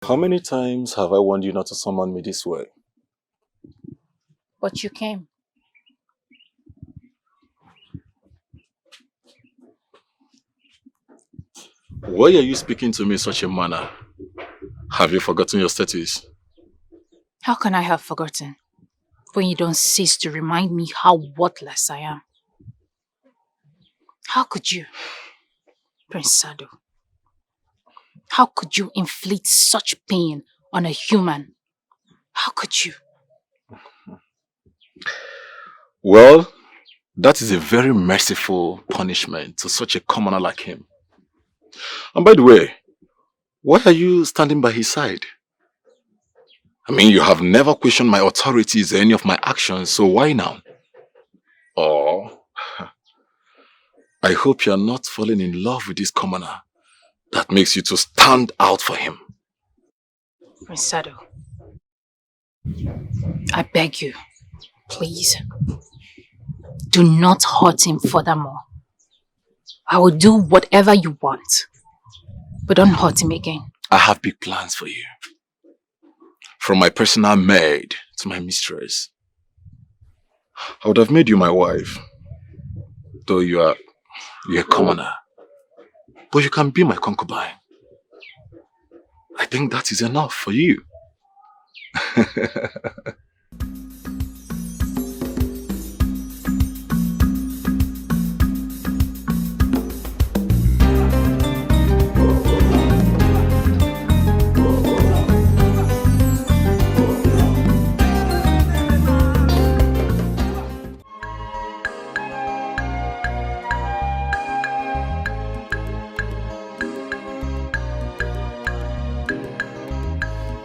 How many times have I warned you not to summon me this way? But you came. Why are you speaking to me in such a manner? Have you forgotten your status? How can I have forgotten when you don't cease to remind me how worthless I am? How could you, Prince Sado? How could you inflict such pain on a human? How could you? Well, that is a very merciful punishment to such a commoner like him. And by the way, why are you standing by his side? I mean, you have never questioned my authorities or any of my actions, so why now? Oh, I hope you are not falling in love with this commoner that makes you to stand out for him. Prince Sado, I beg you, please, do not hurt him furthermore. I will do whatever you want, but don't hurt him again. I have big plans for you. From my personal maid to my mistress. I would have made you my wife, though you're a commoner. But you can be my concubine. I think that is enough for you.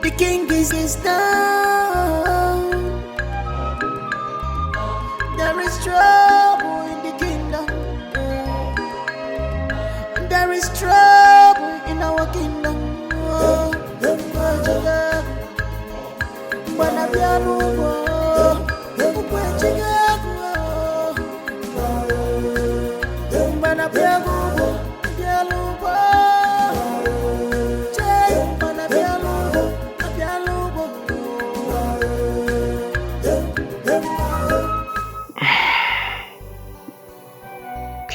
The king is down. There is trouble in the kingdom. There is trouble in our kingdom.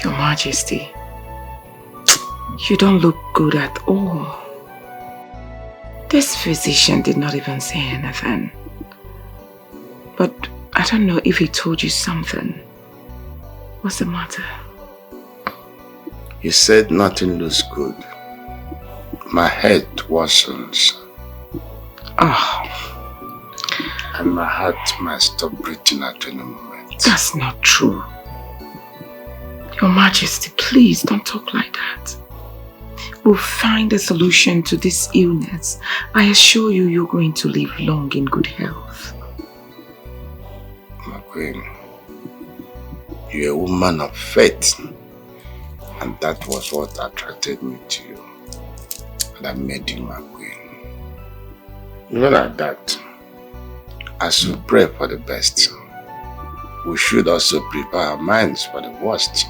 Your Majesty, you don't look good at all. This physician did not even say anything. But I don't know if he told you something. What's the matter? He said nothing looks good. My head worsens. And my heart might stop breathing at any moment. That's not true. Your Majesty, please don't talk like that. We'll find a solution to this illness. I assure you, you're going to live long in good health. My queen, you're a woman of faith. And that was what attracted me to you. And I made you my queen. Even at that, as we pray for the best, we should also prepare our minds for the worst.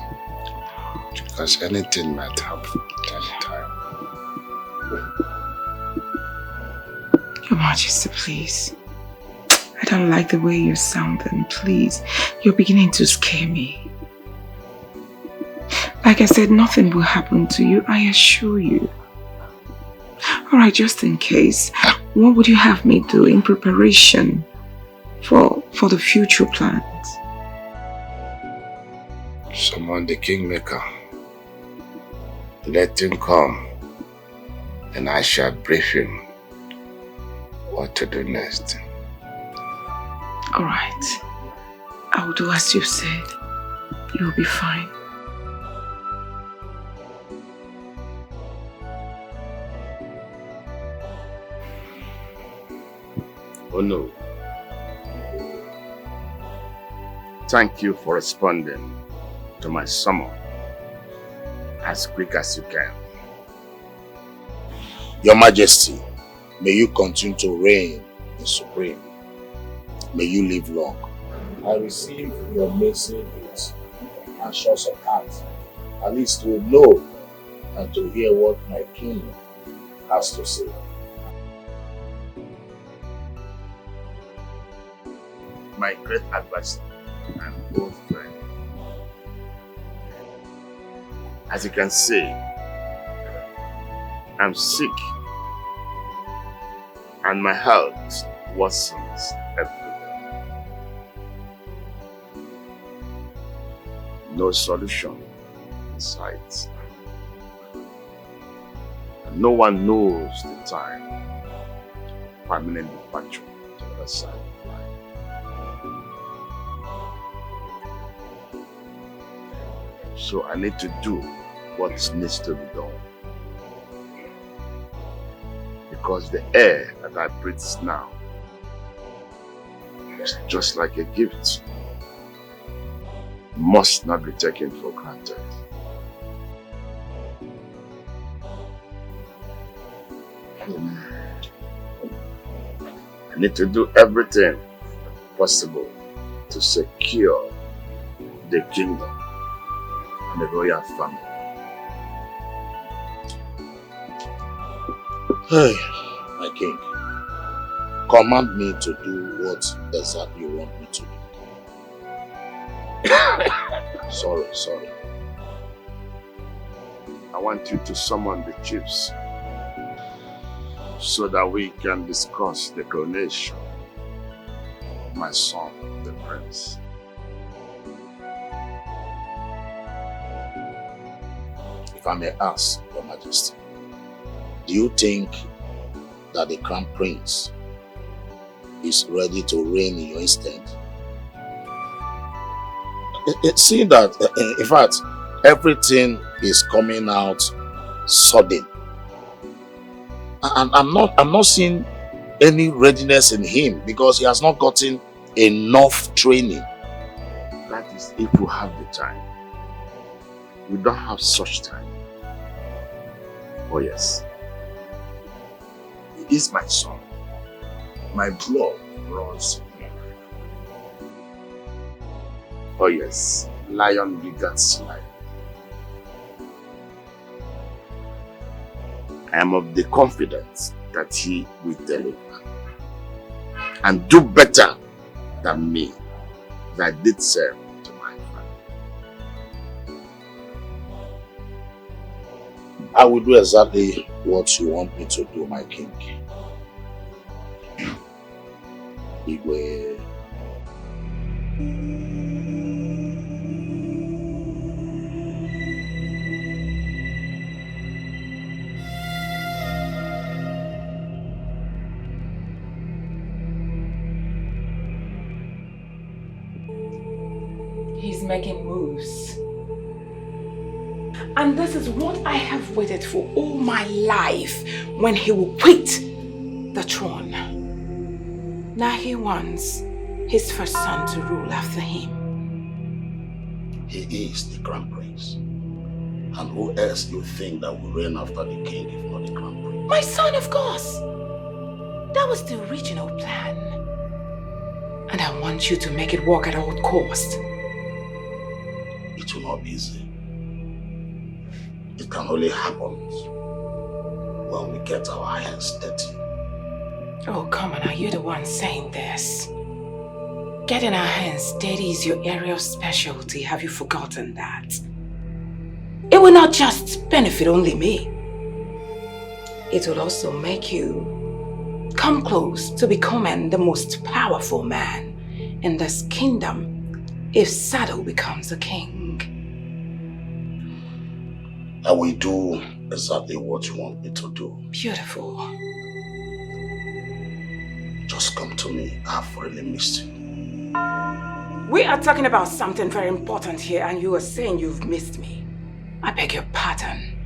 Because anything might happen at any time. Your Majesty, please. I don't like the way you're sounding, please. You're beginning to scare me. Like I said, nothing will happen to you, I assure you. Alright, just in case, what would you have me do in preparation for the future plans? Summon the Kingmaker. Let him come, and I shall brief him what to do next. Alright, I will do as you said. You'll be fine. Oh no. Thank you for responding to my summon as quick as you can. Your Majesty, may you continue to reign the supreme. May you live long. I receive your message with assurance of heart, at least to know and to hear what my king has to say. my great advisor and old friend. As you can see, I'm sick and my health worsens every day. No solution in sight. And no one knows the time permanent departure to the other side of life. So I need to do what needs to be done. Because the air that I breathe now is just like a gift. It must not be taken for granted. I need to do everything possible to secure the kingdom and the royal family. Hey, my king, command me to do what exactly you want me to do. Sorry. I want you to summon the chiefs so that we can discuss the coronation of my son, the prince. If I may ask, Your Majesty, do you think that the Crown Prince is ready to reign in your stead? Seeing that, in fact, everything is coming out sudden. And I'm not seeing any readiness in him because he has not gotten enough training. That is if we have the time. We don't have such time. Oh yes. He is my son. My blood runs in him. Oh yes. Lion begats lion. I am of the confidence that he will deliver and do better than me that did serve to my family. I will do exactly what you want me to do, my king. Igwe. He's making moves. And this is what I have waited for all my life, when he will quit the throne. Now he wants his first son to rule after him. He is the Crown Prince. And who else do you think that will reign after the king if not the Crown Prince? My son, of course. That was the original plan. And I want you to make it work at all costs. It will not be easy. It can only happen when we get our hands dirty. Oh, come on, are you the one saying this? Getting our hands dirty is your area of specialty. Have you forgotten that? It will not just benefit only me. It will also make you come close to becoming the most powerful man in this kingdom if Sado becomes a king. I will do exactly what you want me to do. Beautiful. Just come to me. I've really missed you. We are talking about something very important here and you are saying you've missed me. I beg your pardon.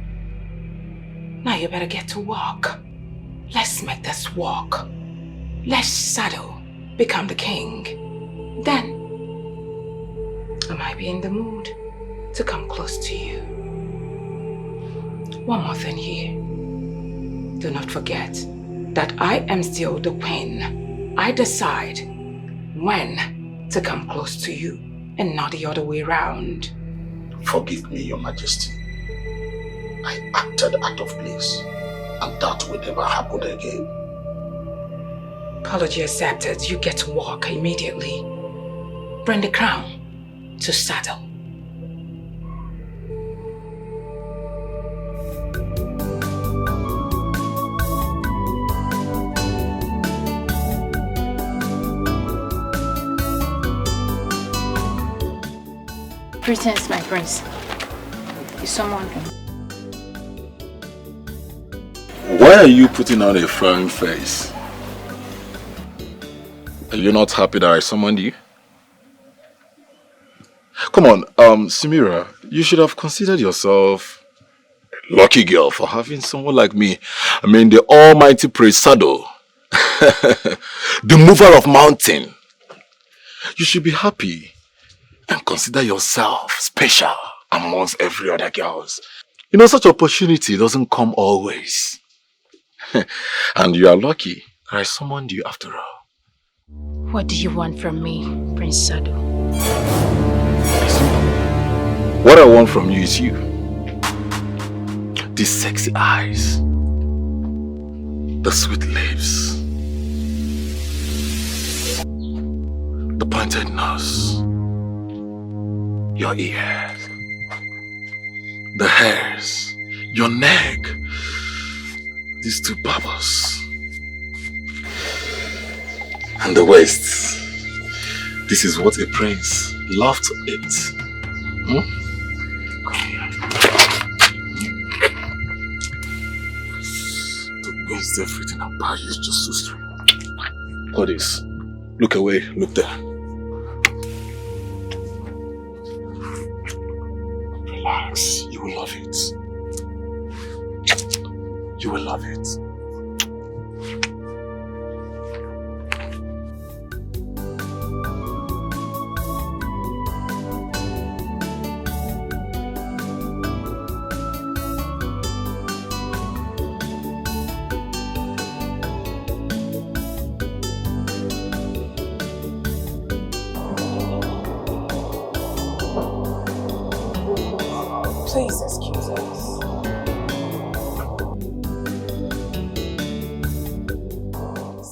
Now you better get to work. Let's make this work. Let Sado become the king. Then, I might be in the mood to come close to you. One more thing here. Do not forget that I am still the queen. I decide when to come close to you and not the other way around. Forgive me, Your Majesty. I acted out of place, and that will never happen again. Apology accepted. You get to work immediately. bring the crown to Sado. Greetings, my prince. Is someone? Why are you putting on a frowning face? Are you not happy that I summoned you? Come on, Samira, you should have considered yourself a lucky girl for having someone like me. I mean, the almighty Prince Sado, the mover of mountain. You should be happy and consider yourself special amongst every other girls. You know, such opportunity doesn't come always. And you are lucky that I summoned you after all. What do you want from me, Prince Sado? What I want from you is you. These sexy eyes. The sweet lips. The pointed nose. Your ears. The hairs. Your neck. These two bubbles. And the waist. This is what a prince loves to eat. Come here. To waste everything and buy is just so strange. What is? Look away, look there. Relax, you will love it. You will love it. Please excuse us.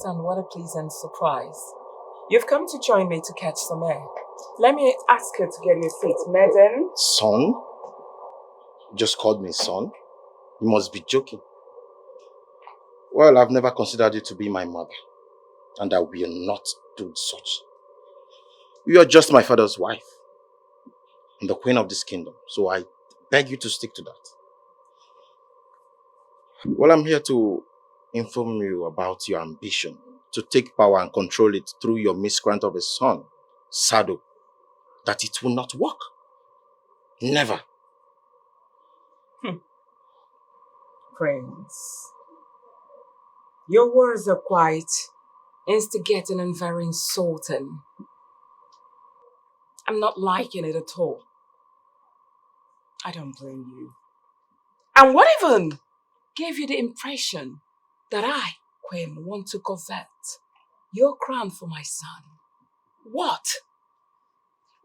Son, what a pleasant surprise. You've come to join me to catch some air. Let me ask her to get you a seat, madam. Son? You just called me son? You must be joking. Well, I've never considered you to be my mother. And I will not do such. You are just my father's wife. And the queen of this kingdom. So I beg you to stick to that. Well, I'm here to inform you about your ambition to take power and control it through your miscreant of a son, Sado, that it will not work. Never. Prince, your words are quite instigating and very insulting. I'm not liking it at all. I don't blame you. And what even gave you the impression that I, Queen, want to covet your crown for my son? What?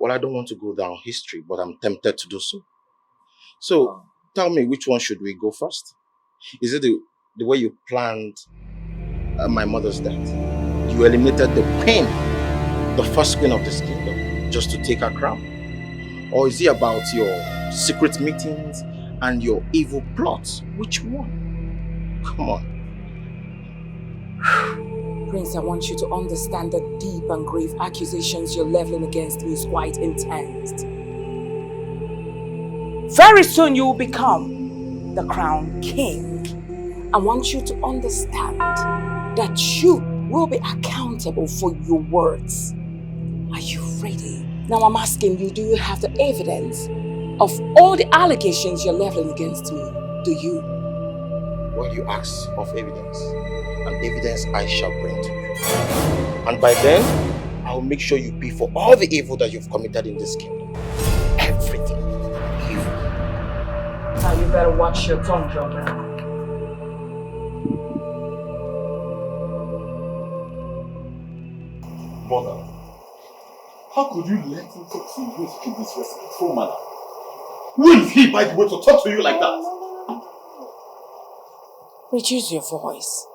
Well, I don't want to go down history, but I'm tempted to do so. So, tell me, which one should we go first? Is it the way you planned my mother's death? You eliminated the queen, the first queen of this kingdom, just to take her crown? Or is it about your secret meetings and your evil plots? Which one? Come on. Prince, I want you to understand that deep and grave accusations you're leveling against me is quite intense. Very soon you will become the crown king. I want you to understand that you will be accountable for your words. Are you ready? Now I'm asking you, do you have the evidence of all the allegations you're leveling against me? Do you? Well, you ask of evidence, and evidence I shall bring to you. And by then, I will make sure you pay for all the evil that you've committed in this kingdom. Everything. Evil. Now you better watch your tongue, John. Mother, how could you let him talk to you in this disrespectful manner? Who is he, by the way, to talk to you like that? Reduce your voice.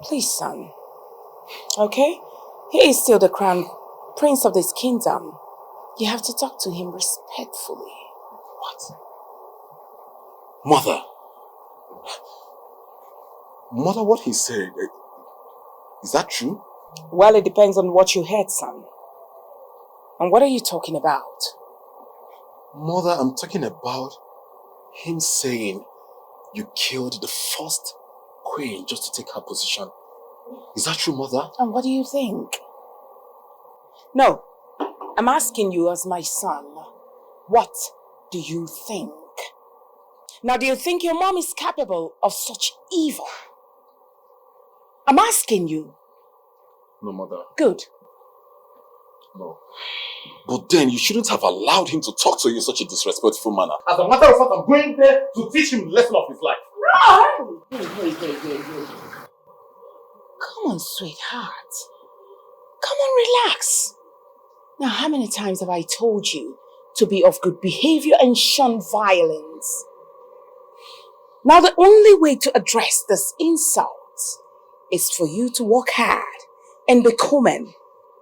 Please, son. Okay? He is still the crown prince of this kingdom. You have to talk to him respectfully. What? Mother! Mother, what he said, is that true? Well, it depends on what you heard, son. And what are you talking about? Mother, I'm talking about him saying you killed the first queen just to take her position. Is that true, Mother? And what do you think? No, I'm asking you as my son, what do you think? Now, do you think your mom is capable of such evil? I'm asking you. No, Mother. Good. No. But then you shouldn't have allowed him to talk to you in such a disrespectful manner. As a matter of fact, I'm going there to teach him the lesson of his life. No! Hey. Come on, sweetheart. Come on, relax. Now, how many times have I told you to be of good behavior and shun violence? Now, the only way to address this insult is for you to work hard and becoming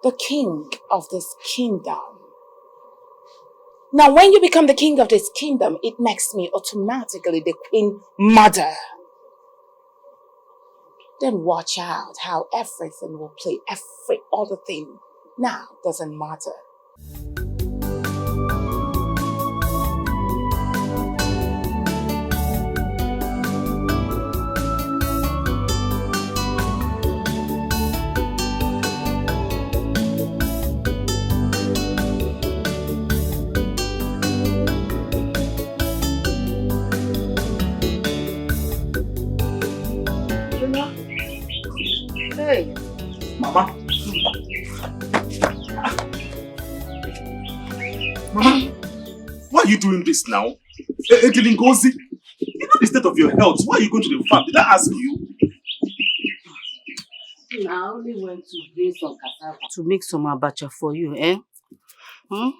the king of this kingdom. Now, when you become the king of this kingdom, it makes me automatically the queen mother. Then watch out how everything will play, every other thing now doesn't matter. Hey. Mama. Mama, why are you doing this now? Ngozi, you know the state of your health. Why are you going to the farm? Did I ask you? I only went to bring some cassava to make some abacha for you, eh?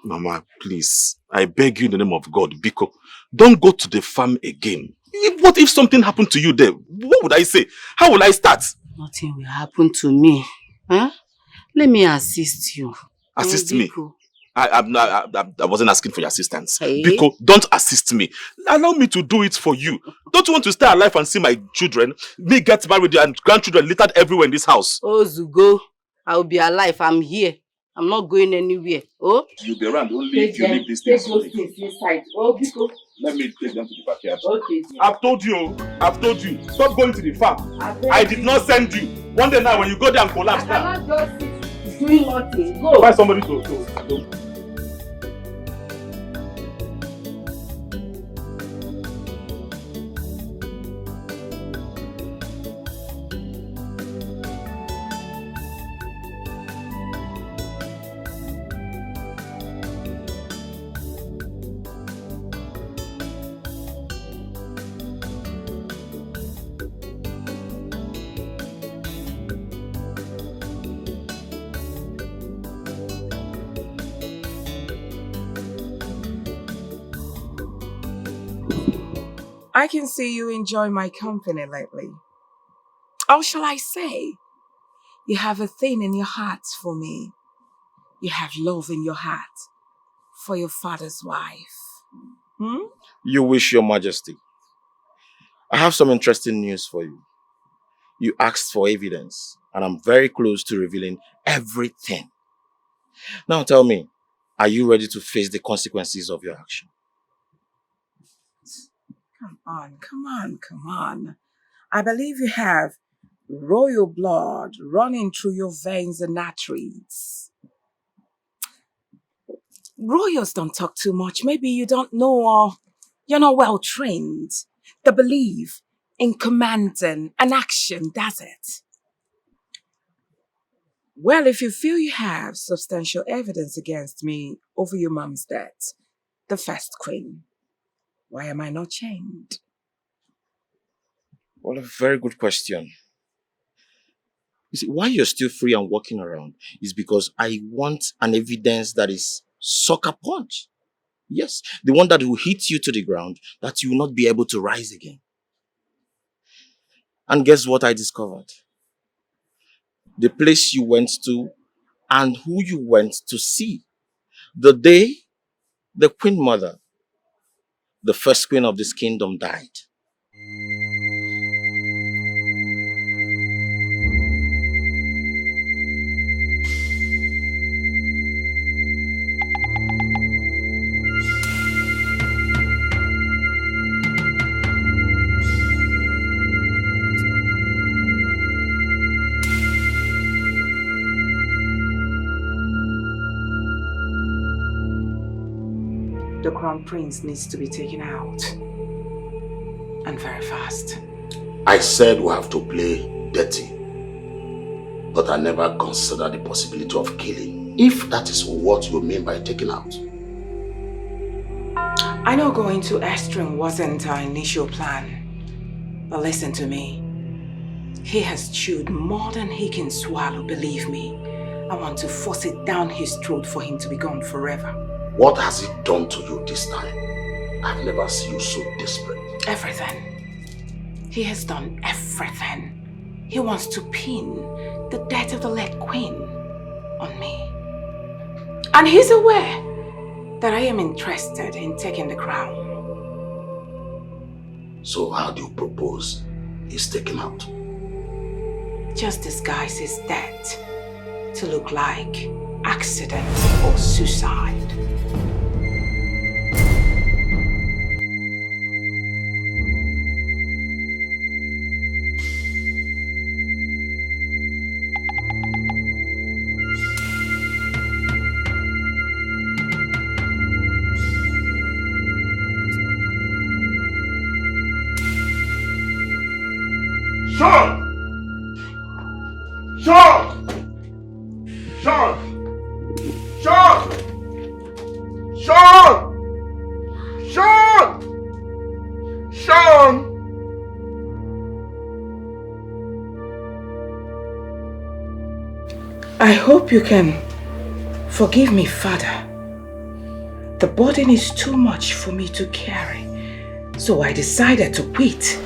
Mama, please, I beg you in the name of God, Biko, don't go to the farm again. What if something happened to you there? What would I say? How will I start? Nothing will happen to me. Huh? Let me assist you. Assist me? Biko. I wasn't asking for your assistance. Hey. Biko, don't assist me. Allow me to do it for you. Don't you want to stay alive and see my children? Me get married and grandchildren littered everywhere in this house. Oh, Zugo, I'll be alive. I'm here. I'm not going anywhere. Oh? You'll be around only if you leave this things. Take those things inside. Oh, Biko. Let me take them to the backyard. Okay. I've told you. Stop going to the farm. I did not send you. One day now when you go there and collapse now. I cannot just sit doing nothing. Go. Find somebody to. I can see you enjoy my company lately. Or shall I say, you have a thing in your heart for me. You have love in your heart for your father's wife. You wish, Your Majesty. I have some interesting news for you. You asked for evidence, and I'm very close to revealing everything. Now tell me, are you ready to face the consequences of your action? Come on. I believe you have royal blood running through your veins and arteries. Royals don't talk too much. Maybe you don't know or you're not well trained. They believe in commanding and action, does it? Well, if you feel you have substantial evidence against me over your mom's death, the first queen, why am I not chained? Well, a very good question. You see, why you're still free and walking around is because I want an evidence that is sucker punch. Yes, the one that will hit you to the ground, that you will not be able to rise again. And guess what I discovered? The place you went to and who you went to see The day the Queen Mother, the first queen of this kingdom, died. The Crown Prince needs to be taken out. And very fast. I said we have to play dirty. But I never considered the possibility of killing. If that is what you mean by taking out. I know going to Estrin wasn't our initial plan. But listen to me. He has chewed more than he can swallow, believe me. I want to force it down his throat for him to be gone forever. What has he done to you this time? I've never seen you so desperate. Everything. He has done everything. He wants to pin the death of the late queen on me. And he's aware that I am interested in taking the crown. So how do you propose he's taken out? Just disguise his death to look like accident or suicide. Sean! Sean! Sean! Sean! Sean! Sean! Sean! I hope you can forgive me, Father. The burden is too much for me to carry, so I decided to quit.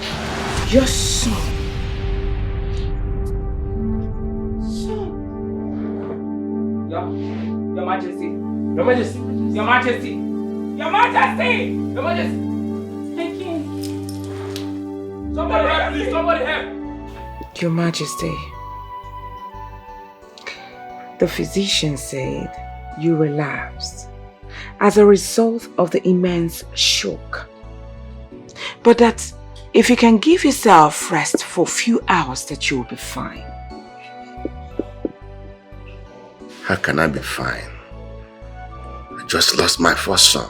Your son. Your Majesty, Your Majesty, Your Majesty, Your Majesty, Your Majesty. Thank you. Somebody help, please, somebody help. Your Majesty, the physician said you relapsed as a result of the immense shock. But that if you can give yourself rest for a few hours, that you'll be fine. How can I be fine? I just lost my first son.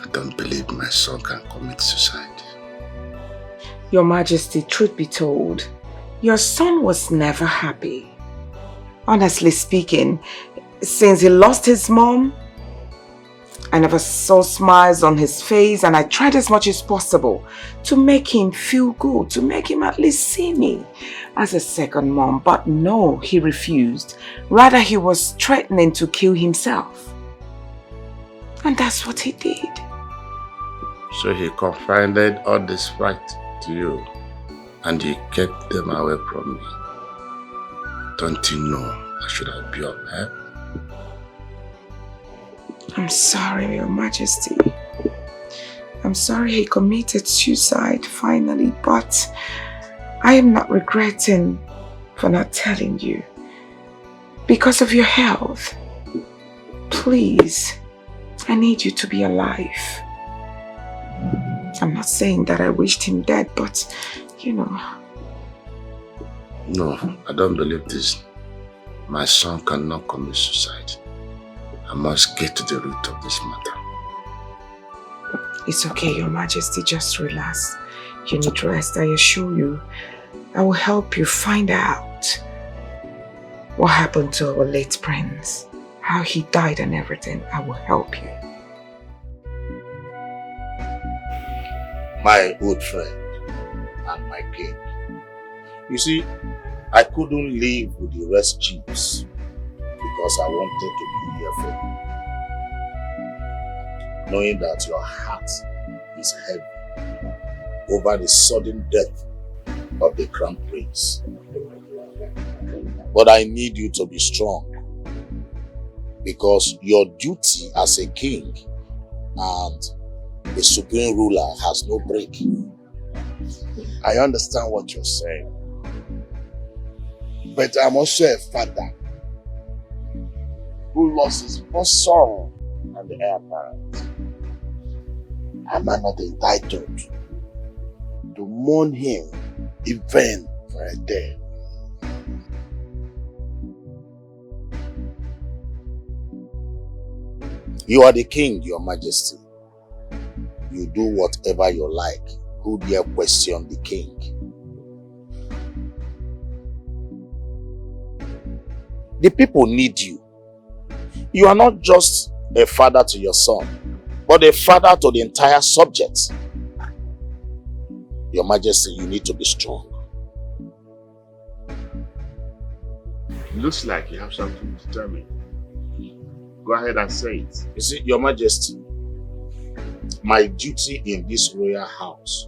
I don't believe my son can commit suicide. Your Majesty, truth be told, your son was never happy. Honestly speaking, since he lost his mom, I never saw smiles on his face, and I tried as much as possible to make him feel good, to make him at least see me as a second mom. But no, he refused. Rather, he was threatening to kill himself. And that's what he did. So he confided all this fight to you, and you kept them away from me. Don't you know I should have been of help? I'm sorry, Your Majesty. I'm sorry he committed suicide finally, but I am not regretting for not telling you. Because of your health, please, I need you to be alive. I'm not saying that I wished him dead, but you know. No, I don't believe this. My son cannot commit suicide. I must get to the root of this matter. It's okay, Your Majesty, just relax. You need rest, I assure you. I will help you find out what happened to our late prince, how he died and everything. I will help you. My old friend and my king. You see, I couldn't live with the rest chiefs because I wanted to be here for you. Knowing that your heart is heavy over the sudden death of the crown prince. But I need you to be strong. Because your duty as a king and a supreme ruler has no break. I understand what you're saying. But I'm also a father who lost his first son and the heir apparent. Am I not entitled to mourn him even for a day? You are the king, your majesty. You do whatever you like. Who dare question the king? The people need you. You are not just a father to your son, but a father to the entire subjects. Your majesty, you need to be strong. Looks like you have something to tell me. Go ahead and say it. You see, your majesty, my duty in this royal house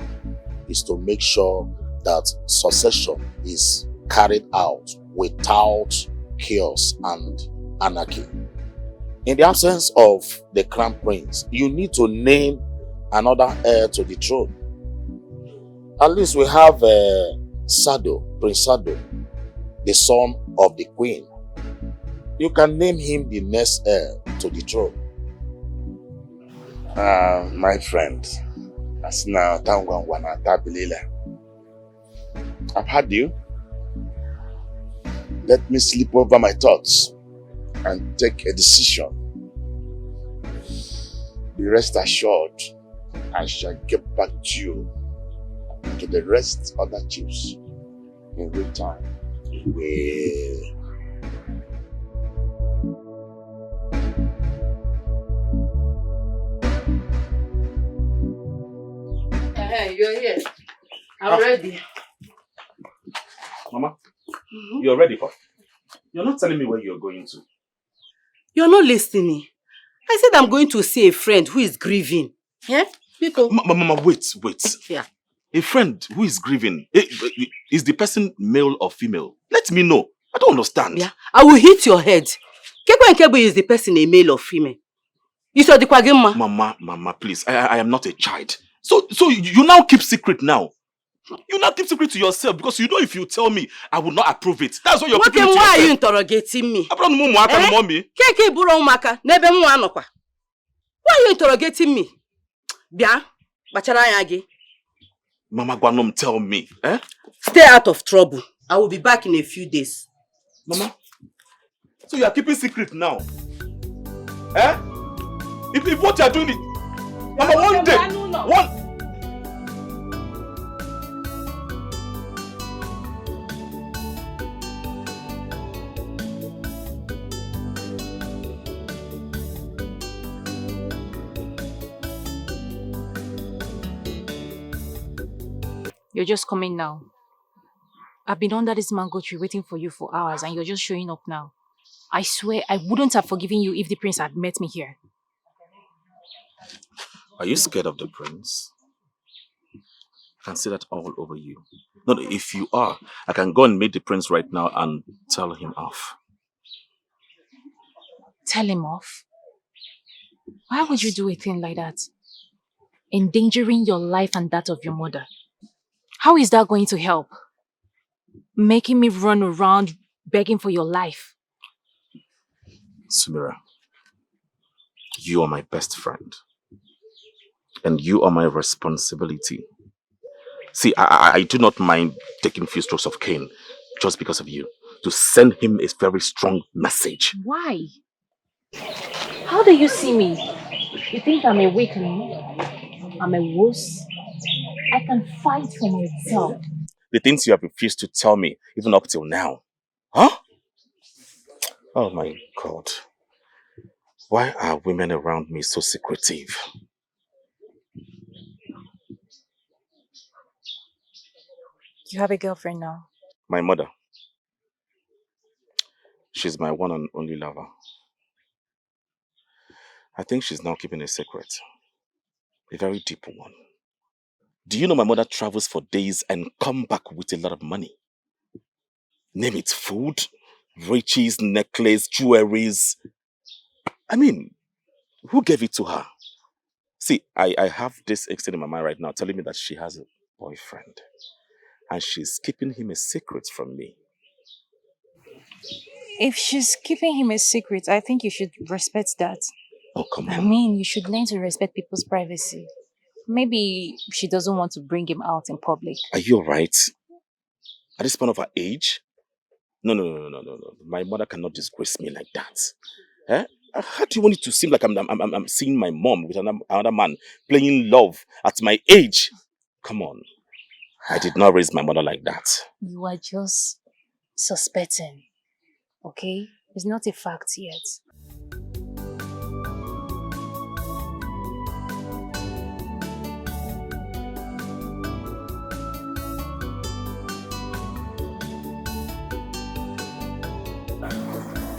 is to make sure that succession is carried out without chaos and anarchy. In the absence of the crown prince, you need to name another heir to the throne. At least we have Sado, Prince Sado, the son of the queen. You can name him the next heir to the throne. My friend, I've had you. Let me sleep over my thoughts and take a decision. Be rest assured, I shall get back to you and to the rest of the chiefs in real time. Hey, you're here. I'm ready. Mama, you're ready for? You're not telling me where you're going to. You're not listening. I said I'm going to see a friend who is grieving. Yeah? Mama, wait. Yeah. A friend who is grieving. Is the person male or female? Let me know. I don't understand. Yeah. I will hit your head. Kekwe and Kebo, is the person a male or female? You saw the Kwagema? Mama, please. I am not a child. So you now keep secret now. You now keep secret to yourself because you know if you tell me, I will not approve it. That's why you're keeping it to yourself. Why are you interrogating me? Keke buro umaka, nebe mu anokwa. Why are you interrogating me? Bia, bachara anya gi. Mama Gwanom, tell me. Stay out of trouble. I will be back in a few days. Mama, so you are keeping secret now? If what you are doing it, Mama, one day, You're just coming now. I've been under this mango tree waiting for you for hours and you're just showing up now. I swear I wouldn't have forgiven you if the prince had met me here. Are you scared of the prince? I can see that all over you. No, if you are, I can go and meet the prince right now and tell him off. Tell him off? Why would you do a thing like that? Endangering your life and that of your mother. How is that going to help? Making me run around begging for your life. Samira, you are my best friend. And you are my responsibility. See, I do not mind taking a few strokes of cane just because of you. To send him a very strong message. Why? How do you see me? You think I'm a weakling? I'm a wuss? I can fight for myself. The things you have refused to tell me, even up till now. Huh? Oh my God. Why are women around me so secretive? You have a girlfriend now? My mother. She's my one and only lover. I think she's now keeping a secret. A very deep one. Do you know my mother travels for days and come back with a lot of money? Name it, food, riches, necklace, jewelries. I mean, who gave it to her? See, I have this instinct in my mind right now telling me that she has a boyfriend. And she's keeping him a secret from me. If she's keeping him a secret, I think you should respect that. Oh, come I on. mean, you should learn to respect people's privacy. Maybe she doesn't want to bring him out in public. Are you alright? At this point of her age? No. My mother cannot disgrace me like that. Eh? How do you want it to seem like I'm seeing my mom with another man playing love at my age? Come on. I did not raise my mother like that. You are just suspecting, okay? It's not a fact yet.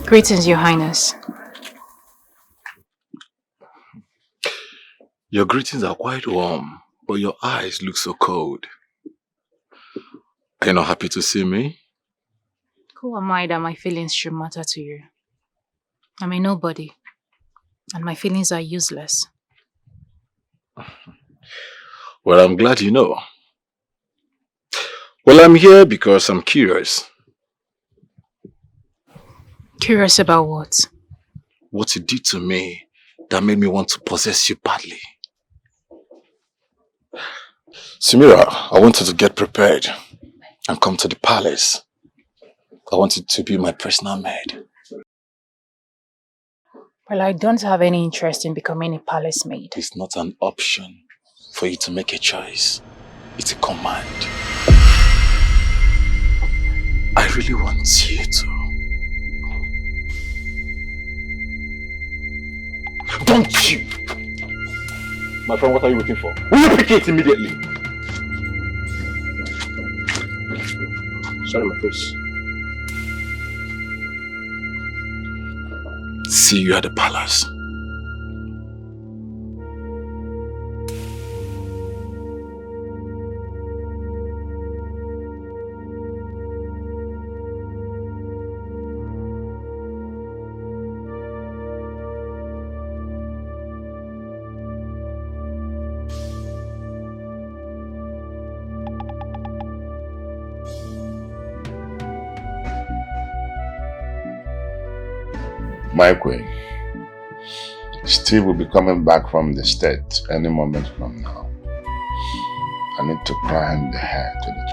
Greetings, Your Highness. Your greetings are quite warm, but your eyes look so cold. Are you not happy to see me? Who am I that my feelings should matter to you? I'm a nobody, and my feelings are useless. Well, I'm glad you know. Well, I'm here because I'm curious. Curious about what? What you did to me that made me want to possess you badly. Samira, I wanted to get prepared and come to the palace. I wanted to be my personal maid. Well, I don't have any interest in becoming a palace maid. It's not an option for you to make a choice. It's a command. I really want you to. Don't you! My friend, what are you looking for? Will you pick it immediately? Sorry, my prince. See you at the palace. My queen, Steve will be coming back from the state any moment from now. I need to climb the heir to the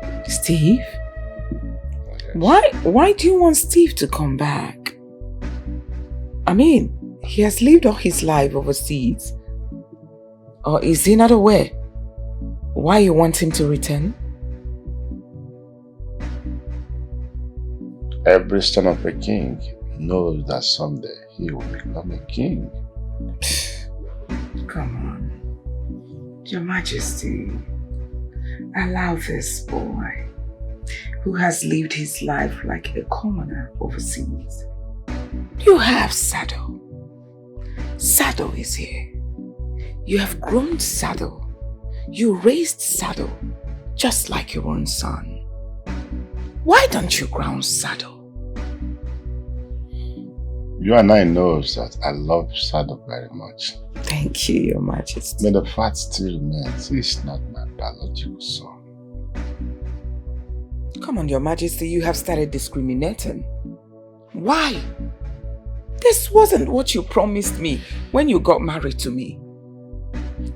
throne. Steve? Yes. Why do you want Steve to come back? I mean, he has lived all his life overseas. Or is he not aware why you want him to return? Every son of a king knows that someday he will become a king. Come on. Your Majesty, allow this boy, who has lived his life like a commoner overseas. You have Sado. Sado is here. You have grown Sado. You raised Sado just like your own son. Why don't you ground Sado? You and I knows that I love Sado very much. Thank you, Your Majesty. But the fact still remains, he's not my biological son. Come on, Your Majesty, you have started discriminating. Why? This wasn't what you promised me when you got married to me.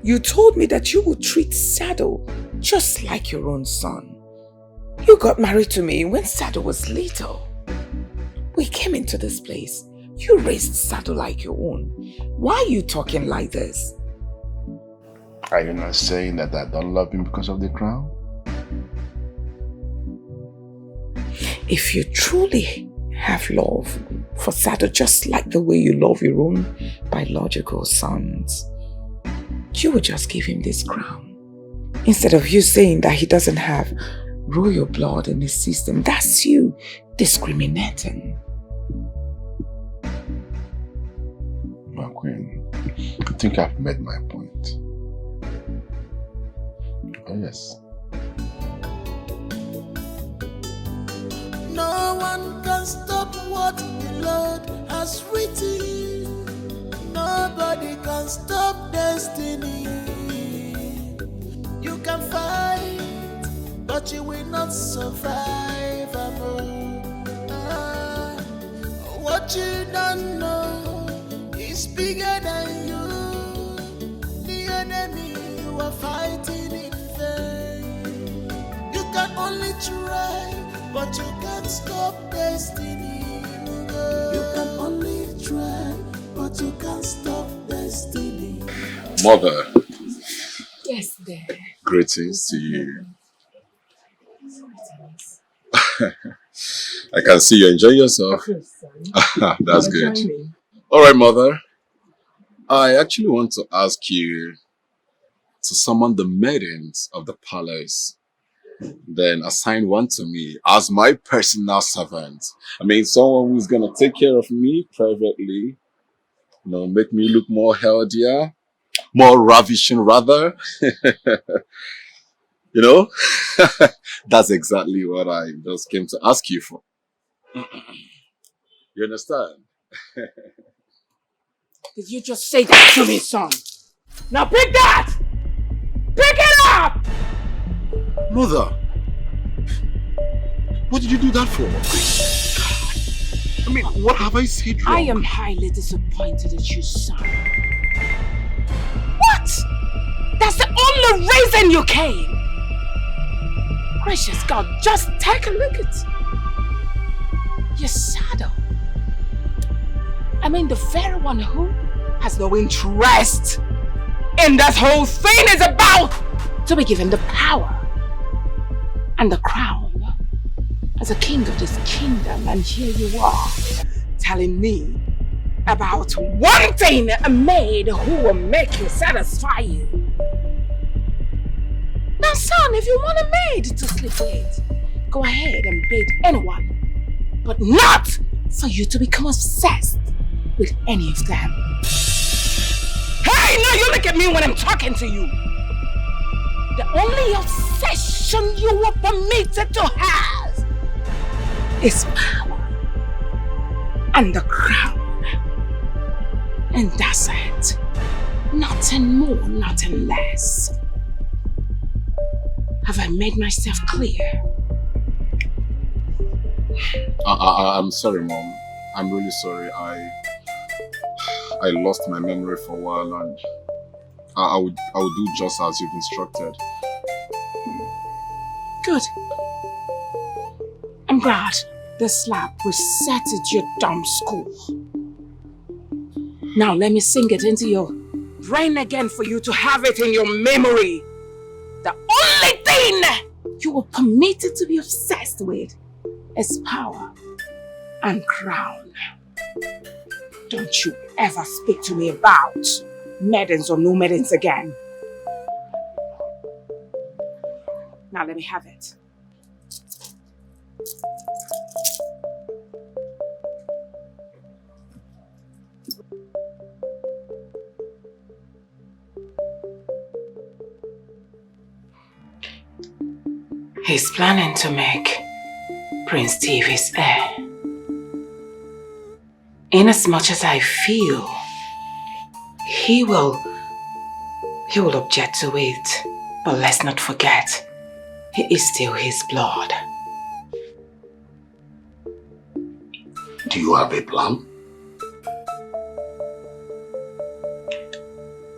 You told me that you would treat Sado just like your own son. You got married to me when Sado was little. We came into this place. You raised Sado like your own. Why are you talking like this? Are you not saying that I don't love him because of the crown? If you truly have love for Sado just like the way you love your own biological sons, you would just give him this crown. Instead of you saying that he doesn't have royal blood in his system, that's you discriminating. My queen, I think I've made my point. Oh yes. No one can what the Lord has written. Nobody can stop destiny. You can fight, but you will not survive. What you don't know is bigger than you. The enemy you are fighting in vain. You can only try, but you can't stop destiny. You can only try, but you can't stop destiny. Mother. Yes, dear. Greetings to you. I can see you enjoy yourself. That's good. Alright, Mother. I actually want to ask you to summon the maidens of the palace. Then assign one to me as my personal servant. I mean, someone who's going to take care of me privately. Make me look more healthier. More ravishing, rather. That's exactly what I just came to ask you for. You understand? Did you just say that to me, son? Now pick that! Pick it up! Mother, what did you do that for? I mean, what have I said wrong? I am highly disappointed at you, son. What? That's the only reason you came! Gracious God, just take a look at your Sado. I mean, the very one who has no interest in that whole thing is about to be given the power and the crown as a king of this kingdom, and here you are telling me about wanting a maid who will make you satisfy you. Now son, if you want a maid to sleep with, go ahead and bid anyone, but not for you to become obsessed with any of them. Hey, now you look at me when I'm talking to you. The only obsession you were permitted to have is power and the crown. And that's it. Nothing more, nothing less. Have I made myself clear? I'm sorry, Mom. I'm really sorry. I lost my memory for a while, and I would do just as you've instructed. Good. I'm glad the slap resetted your dumb school. Now let me sing it into your brain again for you to have it in your memory. The only thing you were permitted to be obsessed with is power and crown. Don't you ever speak to me about maidens or no maidens again. Now let me have it. He's planning to make Prince Steve his heir. Inasmuch as I feel he will object to it, but let's not forget, he is still his blood. Do you have a plan?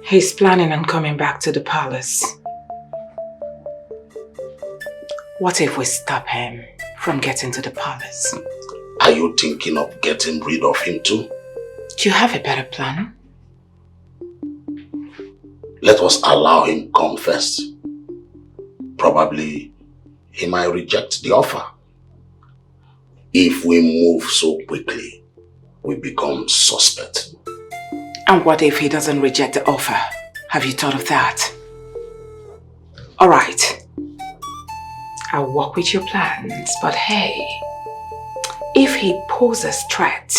He's planning on coming back to the palace. What if we stop him from getting to the palace? Are you thinking of getting rid of him too? Do you have a better plan? Let us allow him come first. Probably he might reject the offer. If we move so quickly, we become suspect. And what if he doesn't reject the offer? Have you thought of that? All right. I'll work with your plans, but hey, if he poses threat,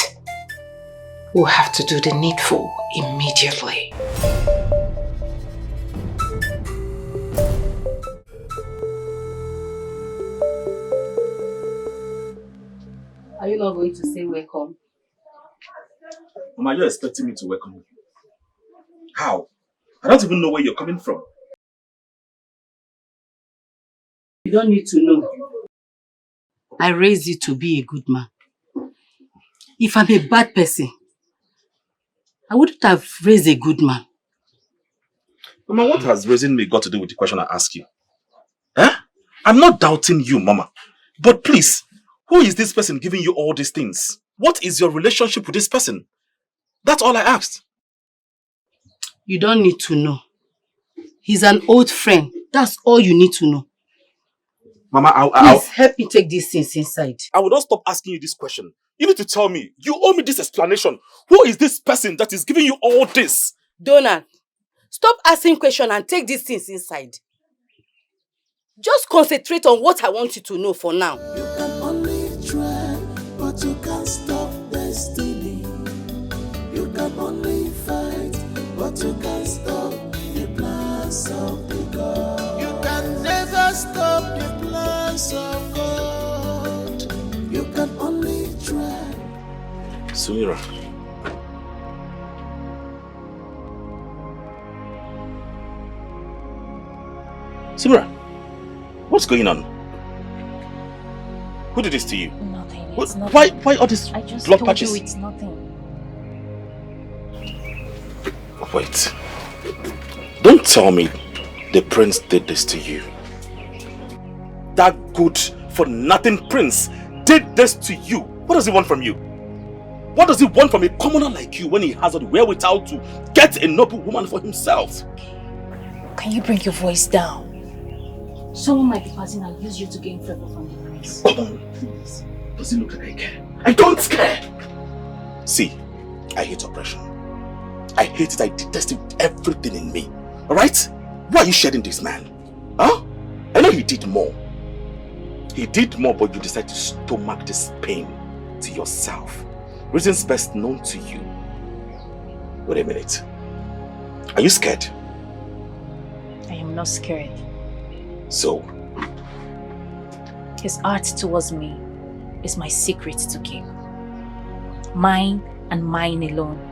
we'll have to do the needful immediately. Are you not going to say welcome? Mama, you're expecting me to welcome you. How? I don't even know where you're coming from. You don't need to know. I raised you to be a good man. If I'm a bad person, I wouldn't have raised a good man. Mama, what has raising me got to do with the question I ask you? Eh? I'm not doubting you, Mama. But please, who is this person giving you all these things? What is your relationship with this person? That's all I asked. You don't need to know. He's an old friend. That's all you need to know. Mama, please help me take these things inside. I will not stop asking you this question. You need to tell me. You owe me this explanation. Who is this person that is giving you all this? Donald, stop asking questions and take these things inside. Just concentrate on what I want you to know for now. You can only try, but you can't stop destiny. You can only fight, but you can't stop the plans of the God. You can never stop the plans of God. You can only try. Samira. Samira, what's going on? Who did this to you? Nothing. It's nothing. Why all these I just blood told patches? you it's nothing. Wait. Don't tell me the prince did this to you. That good for nothing prince did this to you. What does he want from you? What does he want from a commoner like you when he has the wherewithal to get a noble woman for himself? Can you bring your voice down? Someone might be passing and use you to gain favor from the prince. Come on, please. Does it look like I care? I don't care! See, I hate oppression. I hate it, I detest it with everything in me. Alright? Why are you shedding this man? Huh? I know he did more. He did more, but you decided to stomach this pain to yourself. Reasons best known to you. Wait a minute. Are you scared? I am not scared. So? His heart towards me is my secret to keep. Mine and mine alone.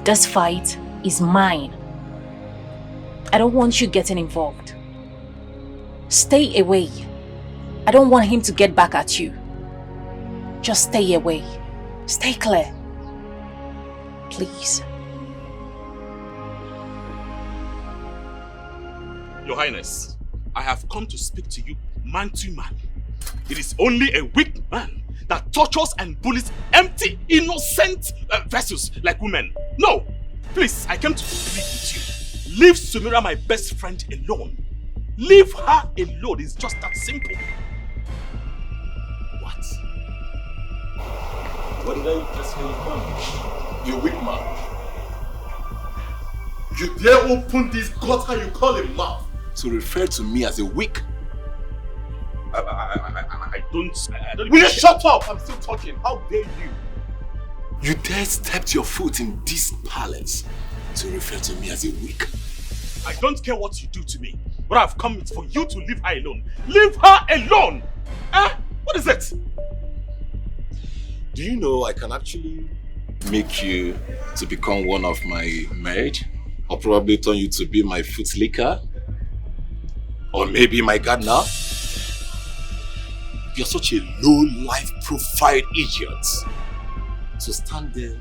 This fight is mine. I don't want you getting involved. Stay away. I don't want him to get back at you. Just stay away. Stay clear. Please. Your Highness, I have come to speak to you man to man. It is only a weak man that tortures and bullies empty, innocent vessels like women. No! Please, I came to plead with you. Leave Samira, my best friend, alone. Leave her alone. It's just that simple. What? What did I just hear you from? You weak man. You dare open this gutter you call a mouth to refer to me as a weak? I don't Will you shut up? I'm still talking. How dare you? You dare step your foot in this palace to refer to me as a weak? I don't care what you do to me. What I've come is for you to leave her alone. Leave her alone! What is it? Do you know I can actually make you to become one of my maid? Or probably turn you to be my foot licker? Or maybe my gardener? You're such a low-life profile idiot. So stand there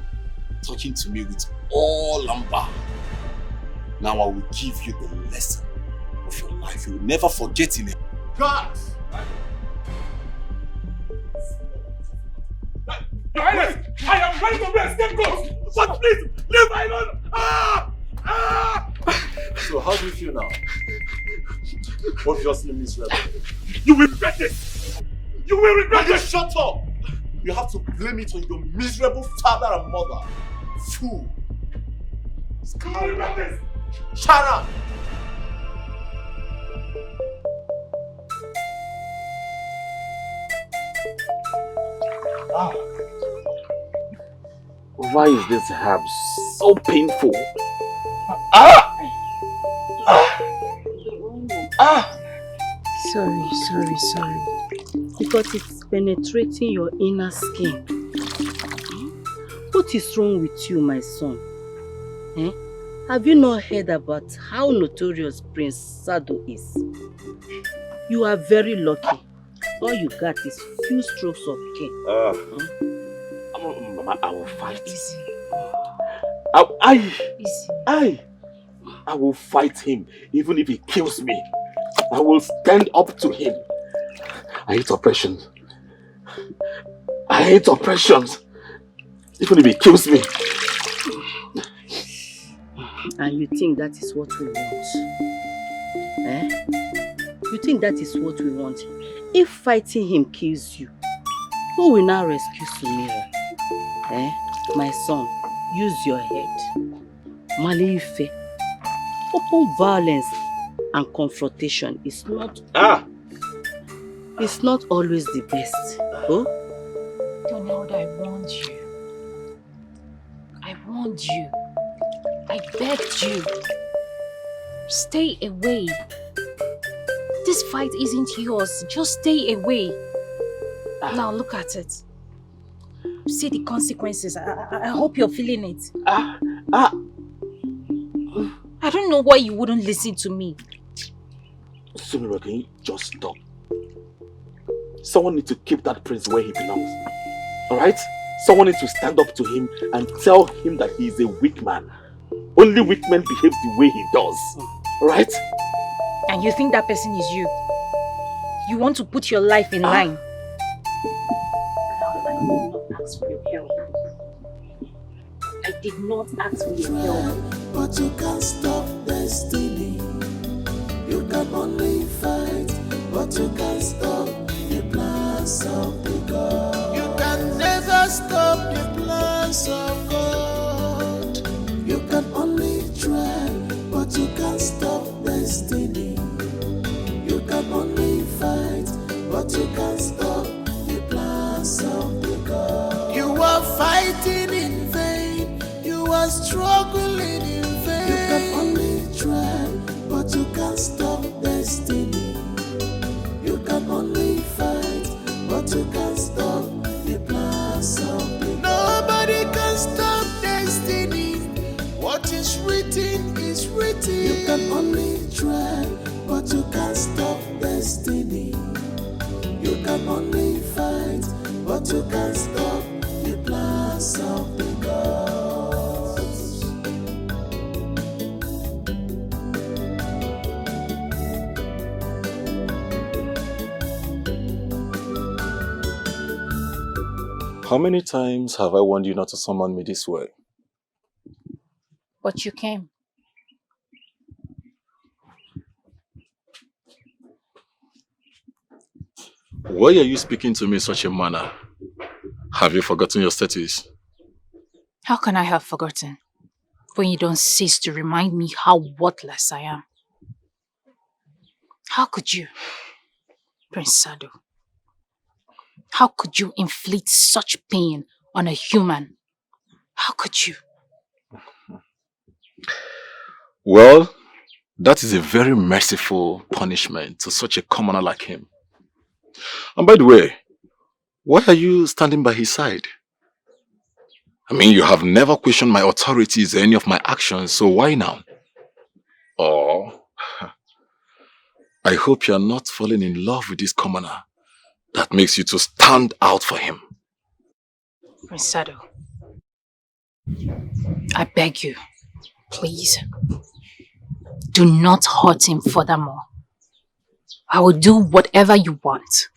talking to me with all amber. Now I will give you the lesson of your life. You will never forget it. God! Your Highness, I am ready to be a scapegoat! But please, leave her alone! So how do you feel now? Obviously miserable. You will regret this! You will regret this! Shut up! You have to blame it on your miserable father and mother. Fool! You will regret this! Shut up! Why is this herb so painful? Sorry. Because it's penetrating your inner skin. What is wrong with you, my son? Eh? Have you not heard about how notorious Prince Sado is? You are very lucky. All you got is few strokes of cane. Mama, I will fight. Easy. I will fight him, even if he kills me. I will stand up to him. I hate oppression. I hate oppressions. Even if he kills me. And you think that is what we want? Eh? You think that is what we want? If fighting him kills you, who will now rescue Samira? Eh? My son, use your head. Malife. Open violence and confrontation is not it's not always the best. Oh? Donald, I warned you. I warned you. I begged you. Stay away. This fight isn't yours. Just stay away. Now look at it. See the consequences. I hope you're feeling it. I don't know why you wouldn't listen to me. Samira, can you just stop? Someone needs to keep that prince where he belongs. Alright? Someone needs to stand up to him and tell him that he is a weak man. Only weak men behave the way he does. Alright? And you think that person is you? You want to put your life in line? I did not ask for your help. But you can't stop destiny. You can only fight, but you can't stop the plans of the God. You can never stop the plans of God. You can only try, but you can't stop destiny. You can only fight, but you can't stop the plans of the God. You are fighting in vain. You are struggling in vain. You can only try, but you can't stop destiny. You can only fight, but you can't stop the plans of the God. Nobody can stop destiny. What is written is written. You can only try, but you can't stop destiny. You can only fight, but you can't stop the plans of the gods. How many times have I warned you not to summon me this way? But you came. Why are you speaking to me in such a manner? Have you forgotten your status? How can I have forgotten when you don't cease to remind me how worthless I am? How could you, Prince Sado? How could you inflict such pain on a human? How could you? Well, that is a very merciful punishment to such a commoner like him. And by the way, why are you standing by his side? I mean, you have never questioned my authorities or any of my actions, so why now? Oh, I hope you are not falling in love with this commoner that makes you to stand out for him. Prince Sado, I beg you, please, do not hurt him furthermore. I will do whatever you want,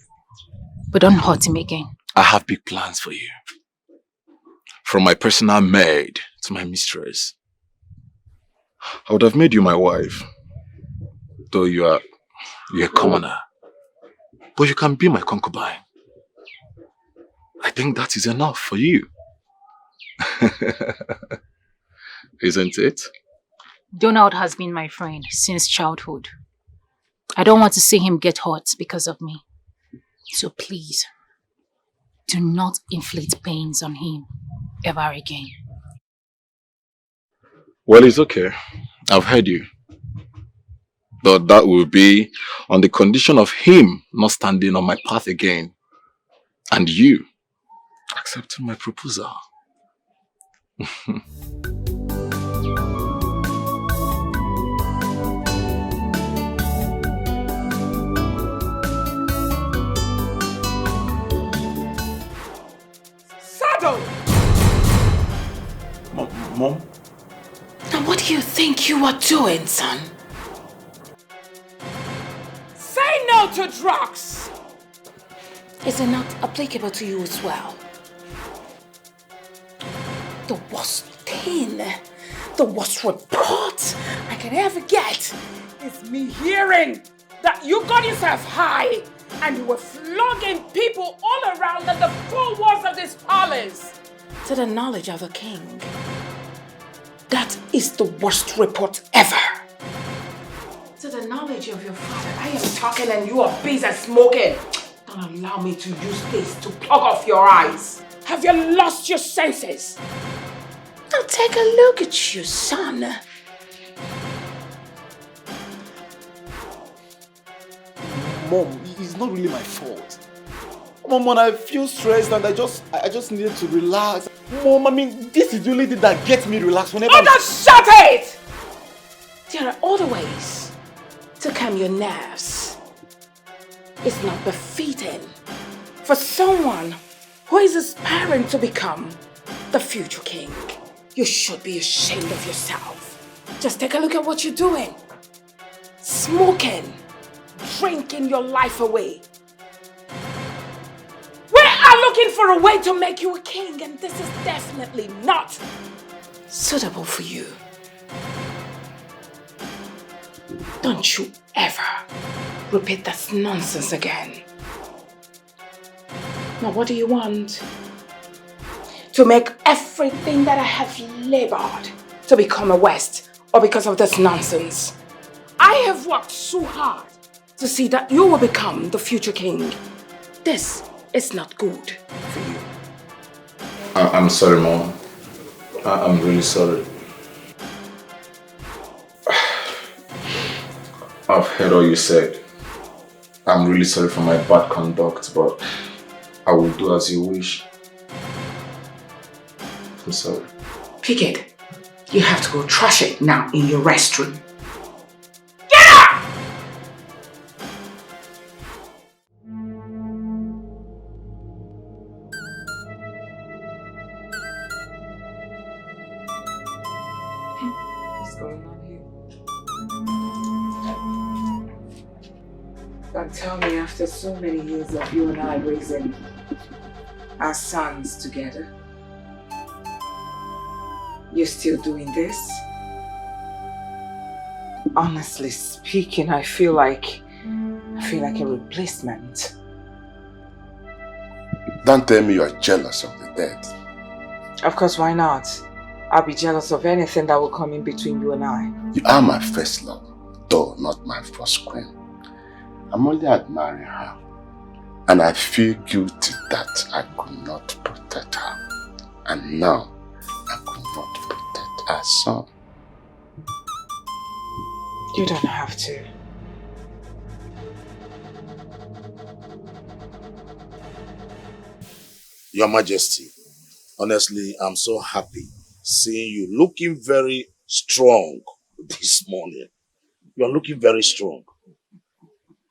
but don't hurt him again. I have big plans for you. From my personal maid to my mistress. I would have made you my wife, though you're a commoner. But you can be my concubine. I think that is enough for you. Isn't it? Donald has been my friend since childhood. I don't want to see him get hurt because of me. So please, do not inflict pains on him ever again. Well, it's okay. I've heard you. But that will be on the condition of him not standing on my path again. And you accepting my proposal. Sado! Mom? Now what do you think you are doing, son? Say no to drugs! Is it not applicable to you as well? The worst thing, the worst report I can ever get is me hearing that you got yourself high and you were flogging people all around at the four walls of this palace to the knowledge of the king. That is the worst report ever. To the knowledge of your father, I am talking and you are busy smoking. Don't allow me to use this to plug off your eyes. Have you lost your senses? Now take a look at you, son. Mom, it's not really my fault. Mom, when I feel stressed and I just needed to relax. Mom, I mean, this is the only thing that gets me relaxed whenever just shut it! There are other ways to calm your nerves. It's not befitting for someone who is aspiring to become the future king. You should be ashamed of yourself. Just take a look at what you're doing. Smoking, drinking your life away. We are looking for a way to make you a king, and this is definitely not suitable for you. Don't you ever repeat that nonsense again. Now what do you want? To make everything that I have labored to become a waste, or because of this nonsense? I have worked so hard to see that you will become the future king. This is not good for you. I'm sorry, Mom. I'm really sorry. I've heard all you said. I'm really sorry for my bad conduct, but I will do as you wish. I'm sorry. Pick it. You have to go trash it now in your restroom. Don't tell me after so many years of you and I raising our sons together, you're still doing this? Honestly speaking, I feel like a replacement. Don't tell me you're jealous of the dead. Of course, why not? I'll be jealous of anything that will come in between you and I. You are my first love, though not my first queen. I'm only admiring her, and I feel guilty that I could not protect her. And now, I could not protect our son. You don't have to. Your Majesty, honestly, I'm so happy seeing you looking very strong this morning. You are looking very strong.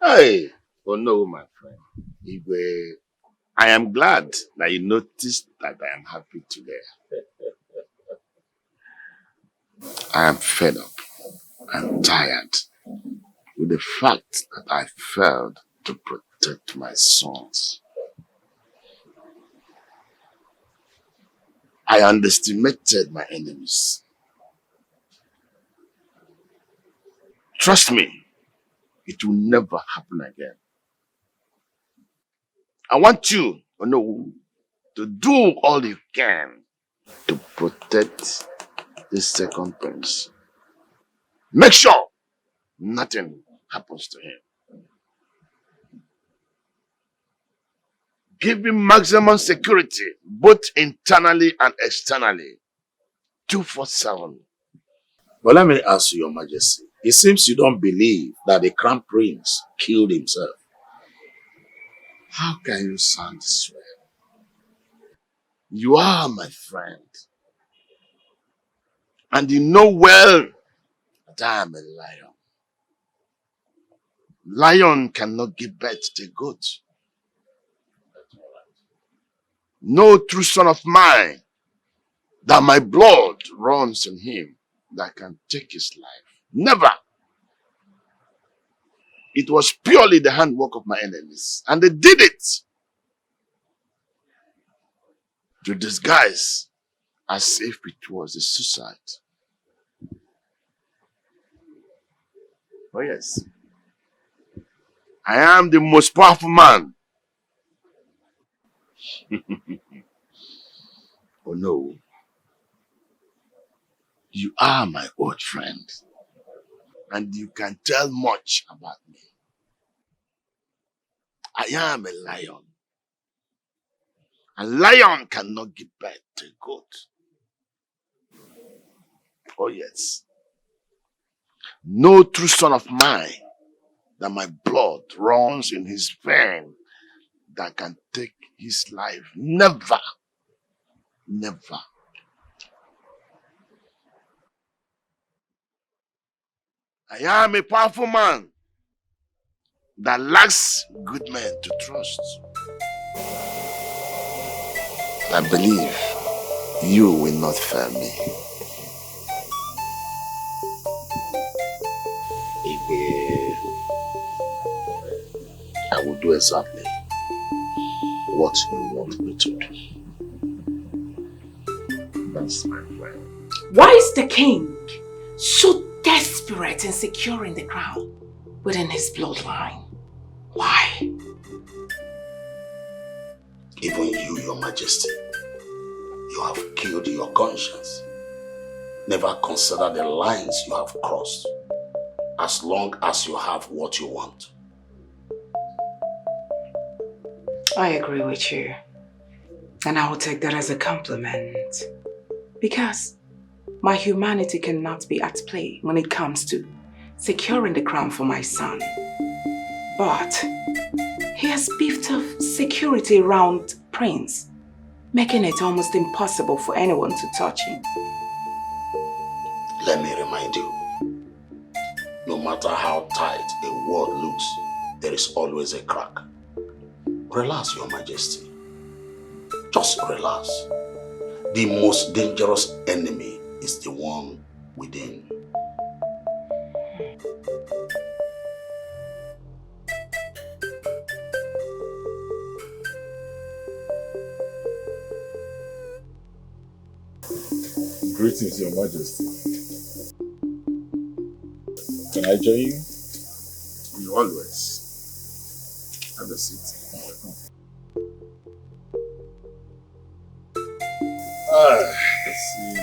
Hey, oh no, my friend. Igwe, I am glad that you noticed that I am happy today. I am fed up and tired with the fact that I failed to protect my sons. I underestimated my enemies. Trust me, it will never happen again. I want you, to do all you can to protect this second prince. Make sure nothing happens to him. Give him maximum security, both internally and externally. 247. But let me ask you, Your Majesty. It seems you don't believe that the crown prince killed himself. How can you sound this way? You are my friend. And you know well that I am a lion. Lion cannot give birth to a goat. No true son of mine that my blood runs in him that can take his life. Never. It was purely the handwork of my enemies. And they did it to disguise as if it was a suicide. Oh yes. I am the most powerful man. Oh no. You are my old friend. And you can tell much about me. I am a lion. A lion cannot give birth to a goat. Oh yes. No true son of mine that my blood runs in his vein that can take his life. Never. Never. I am a powerful man that lacks good men to trust. I believe you will not fail me. I will do exactly what you want me to do. That's my plan. Why is the king so desperate in securing the crown within his bloodline? Why? Even you, your majesty, you have killed your conscience. Never consider the lines you have crossed, as long as you have what you want. I agree with you. And I will take that as a compliment. Because my humanity cannot be at play when it comes to securing the crown for my son. But he has beefed up security around Prince, making it almost impossible for anyone to touch him. Let me remind you, no matter how tight a wall looks, there is always a crack. Relax, your majesty. Just relax. The most dangerous enemy is the one within. Greetings, your majesty. Can I join you? You always have a seat. Let's see.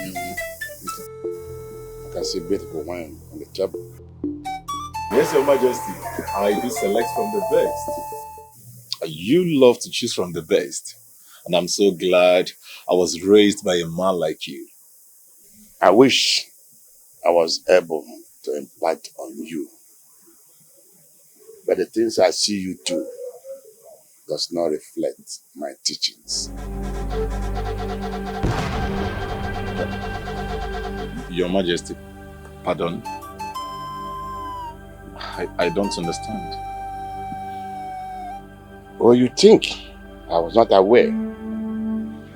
I can see beautiful wine on the table. Yes, your majesty. I do select from the best. You love to choose from the best. And I'm so glad I was raised by a man like you. I wish I was able to impart on you. But the things I see you do does not reflect my teachings. Your majesty, pardon? I don't understand. Or you think I was not aware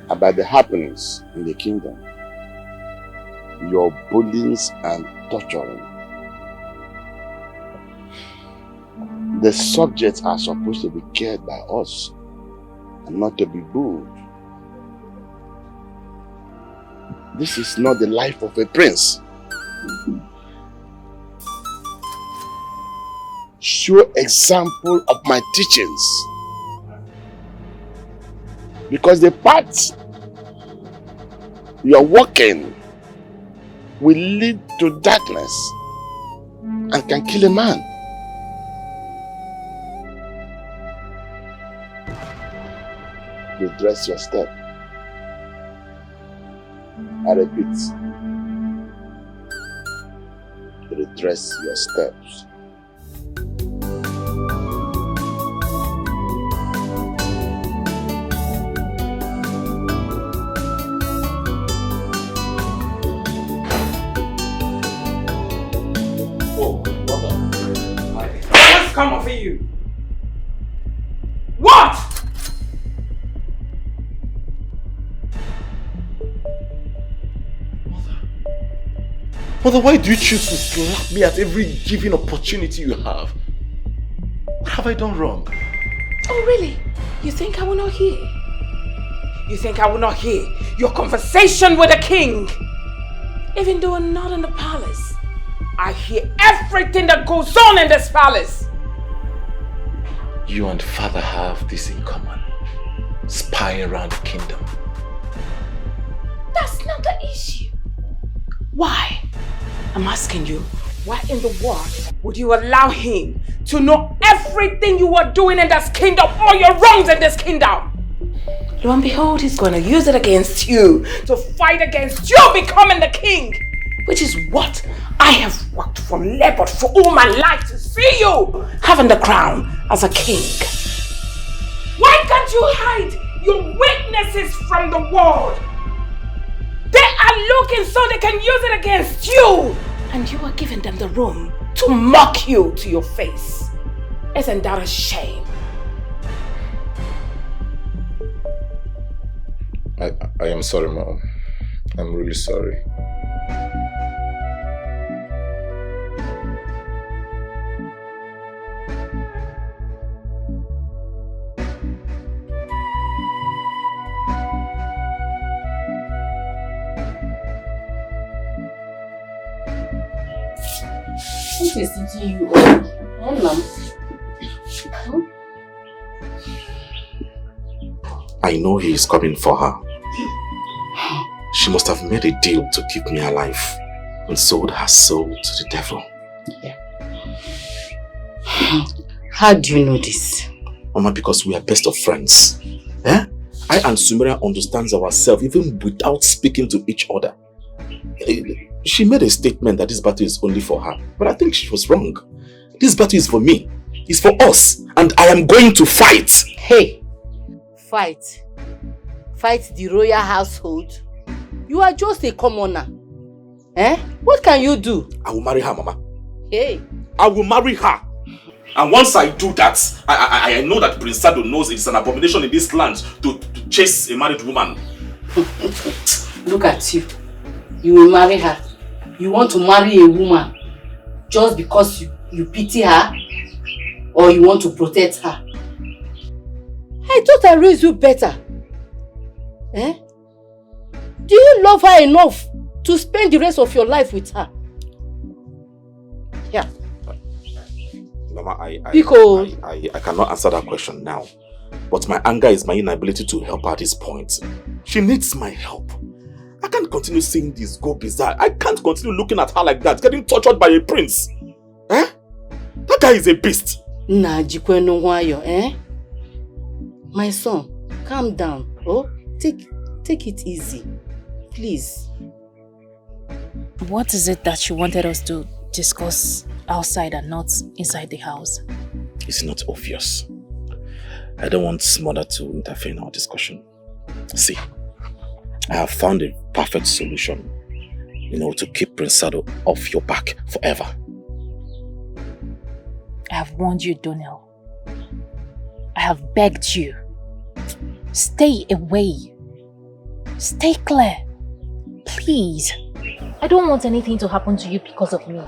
about the happenings in the kingdom? Your bullyings and torturing. The subjects are supposed to be cared by us and not to be booed. This is not the life of a prince. Show example of my teachings. Because the path you are walking will lead to darkness and can kill a man. Redress your step. I repeat, redress your steps. for you? What? Mother, why do you choose to slap me at every given opportunity you have? What have I done wrong? Oh, really? You think I will not hear? You think I will not hear your conversation with the king? Even though I'm not in the palace, I hear everything that goes on in this palace. You and father have this in common. Spying around the kingdom. That's not the issue. Why? I'm asking you, why in the world would you allow him to know everything you are doing in this kingdom, all your wrongs in this kingdom? Lo and behold, he's going to use it against you, to fight against you becoming the king, which is what I have worked for, labored for all my life to see you having the crown as a king. Why can't you hide your weaknesses from the world? They are looking so they can use it against you, and you are giving them the room to mock you to your face. Isn't that a shame? I am sorry, Mom. I'm really sorry. What is it to you? I know he is coming for her. She must have made a deal to keep me alive and sold her soul to the devil. Yeah. How do you know this? Mama, because we are best of friends. Eh? I and Samira understand ourselves even without speaking to each other. She made a statement that this battle is only for her, but I think she was wrong. This battle is for me. It's for us, and I am going to fight. Hey, fight? Fight the royal household? You are just a commoner. Eh? What can you do? I will marry her, Mama. Hey. I will marry her. And once I do that, I know that Prince Sado knows it's an abomination in this land to chase a married woman. Look at you. You will marry her. You want to marry a woman just because you pity her? Or you want to protect her? I thought I raised you better. Eh? Do you love her enough to spend the rest of your life with her? Yeah. Mama, I cannot answer that question now. But my anger is my inability to help her at this point. She needs my help. I can't continue seeing this go bizarre. I can't continue looking at her like that, getting tortured by a prince. Eh? That guy is a beast. Eh? My son, calm down. Oh, take it easy. Please. What is it that you wanted us to discuss outside and not inside the house? It's not obvious. I don't want mother to interfere in our discussion. See, I have found a perfect solution, to keep Prince Sado off your back forever. I have warned you, Donald. I have begged you. Stay away. Stay clear. Please. I don't want anything to happen to you because of me.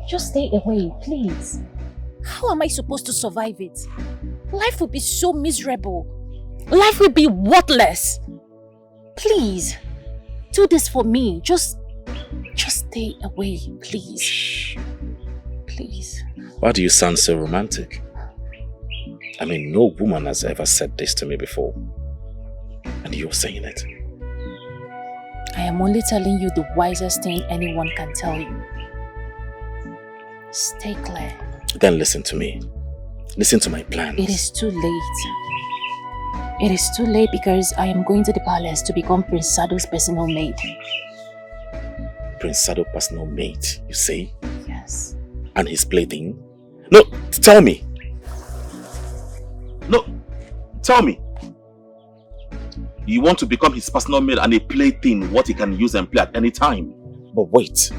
Just stay away, please. How am I supposed to survive it? Life will be so miserable. Life will be worthless. Please. Do this for me. Just stay away, please. Shh. Please. Why do you sound so romantic? I mean, no woman has ever said this to me before. And you're saying it. I am only telling you the wisest thing anyone can tell you. Stay clear. Then listen to me. Listen to my plans. It is too late. It is too late because I am going to the palace to become Prince Sado's personal maid. Prince Sado's personal maid, you say? Yes. And his plaything? No, tell me. No, tell me. You want to become his personal maid and a plaything, what he can use and play at any time. But wait,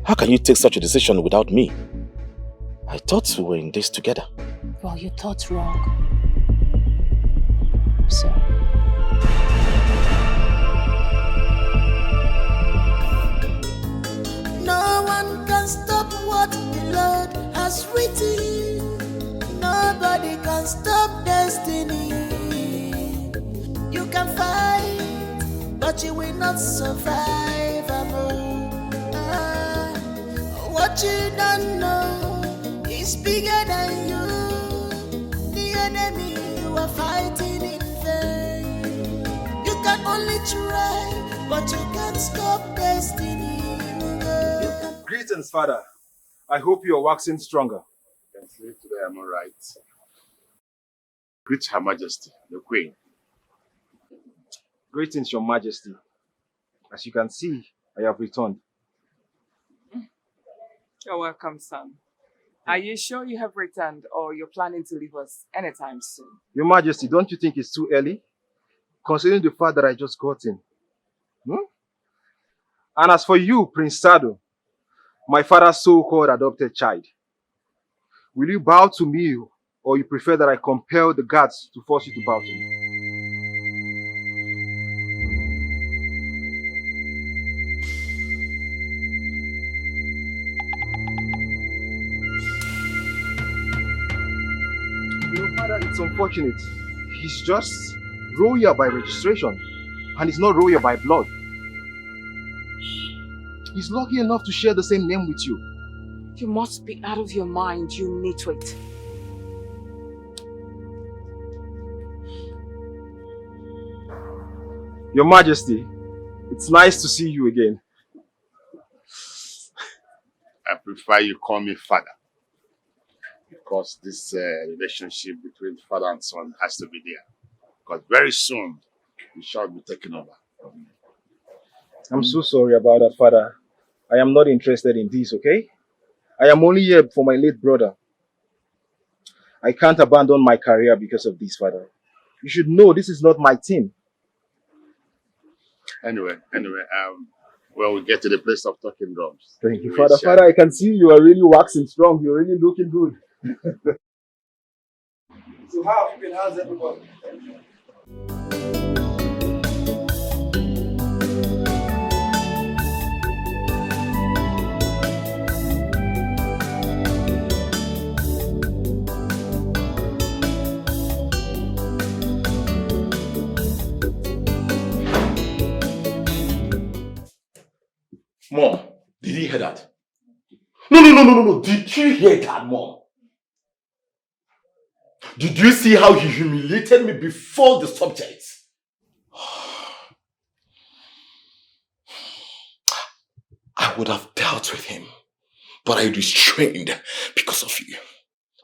how can you take such a decision without me? I thought we were in this together. Well, you thought wrong. So, No one can stop what the Lord has written. Nobody can stop destiny. You can fight, but you will not survive. What you don't know is bigger than you. The enemy you are fighting in vain. You can only try, but you can't stop destiny. Greetings, Father. I hope you are waxing stronger. Today I'm alright. Greet Her Majesty, the Queen. Greetings, Your Majesty. As you can see, I have returned. You're welcome, son. Are you sure you have returned or you're planning to leave us anytime soon? Your Majesty, don't you think it's too early? Considering the fact that I just got in. And as for you, Prince Sado, my father's so-called adopted child, will you bow to me or you prefer that I compel the guards to force you to bow to me? Father, it's unfortunate. He's just royal by registration, and he's not royal by blood. He's lucky enough to share the same name with you. You must be out of your mind, you nitwit. Your Majesty, it's nice to see you again. I prefer you call me father. Because this relationship between father and son has to be there. Because very soon, we shall be taken over. I'm so sorry about that, Father. I am not interested in this, okay? I am only here for my late brother. I can't abandon my career because of this, Father. You should know this is not my team. Anyway, well, we get to the place of talking drums. Thank you, Father. Father, I can see you are really waxing strong. You're really looking good. So how have you been? How's everybody? Mom, did you hear that? No. Did you hear that, Mom? Did you see how he humiliated me before the subjects? I would have dealt with him, but I restrained because of you.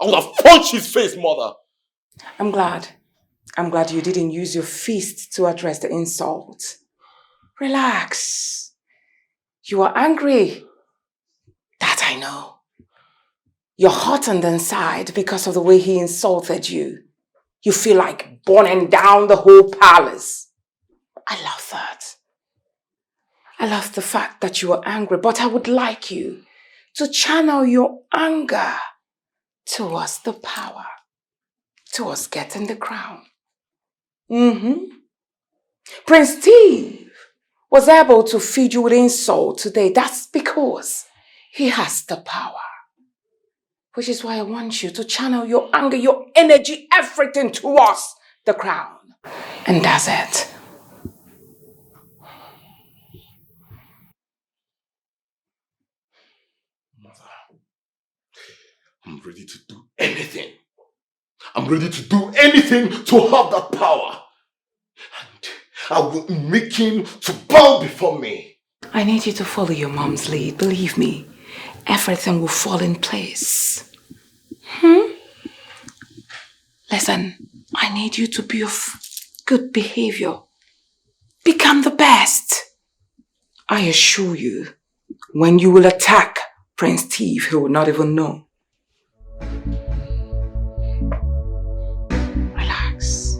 I would have punched his face, Mother. I'm glad you didn't use your fist to address the insult. Relax. You are angry. That I know. You're heartened inside because of the way he insulted you. You feel like burning down the whole palace. I love that. I love the fact that you are angry, but I would like you to channel your anger towards the power, towards getting the crown. Prince Steve was able to feed you with insult today. That's because he has the power. Which is why I want you to channel your anger, your energy, everything towards the crown. And that's it. Mother, I'm ready to do anything. I'm ready to do anything to have that power. And I will make him to bow before me. I need you to follow your mom's lead. Believe me, everything will fall in place. Listen, I need you to be of good behavior. Become the best. I assure you, when you will attack Prince Steve, he will not even know. Relax.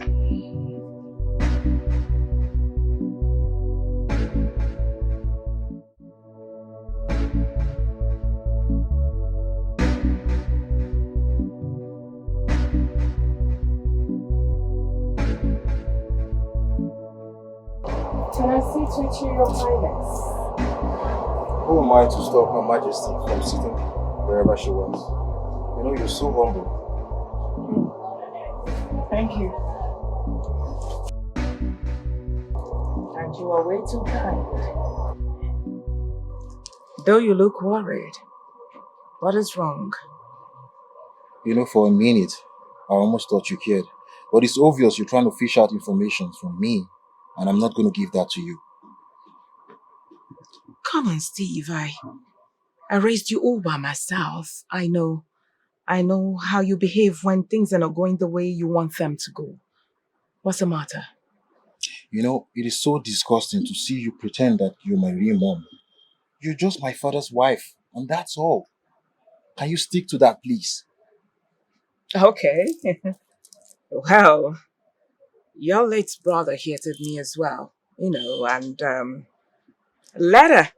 to Your Highness? Who am I to stop Her Majesty from sitting wherever she wants? You know, you're so humble. Thank you. And you are way too kind. Though you look worried, what is wrong? You know, for a minute, I almost thought you cared. But it's obvious you're trying to fish out information from me, and I'm not going to give that to you. Come on, Steve. I raised you all by myself. I know how you behave when things are not going the way you want them to go. What's the matter? You know, it is so disgusting to see you pretend that you're my real mom. You're just my father's wife, and that's all. Can you stick to that, please? Okay. Well, your late brother hated me as well, and later,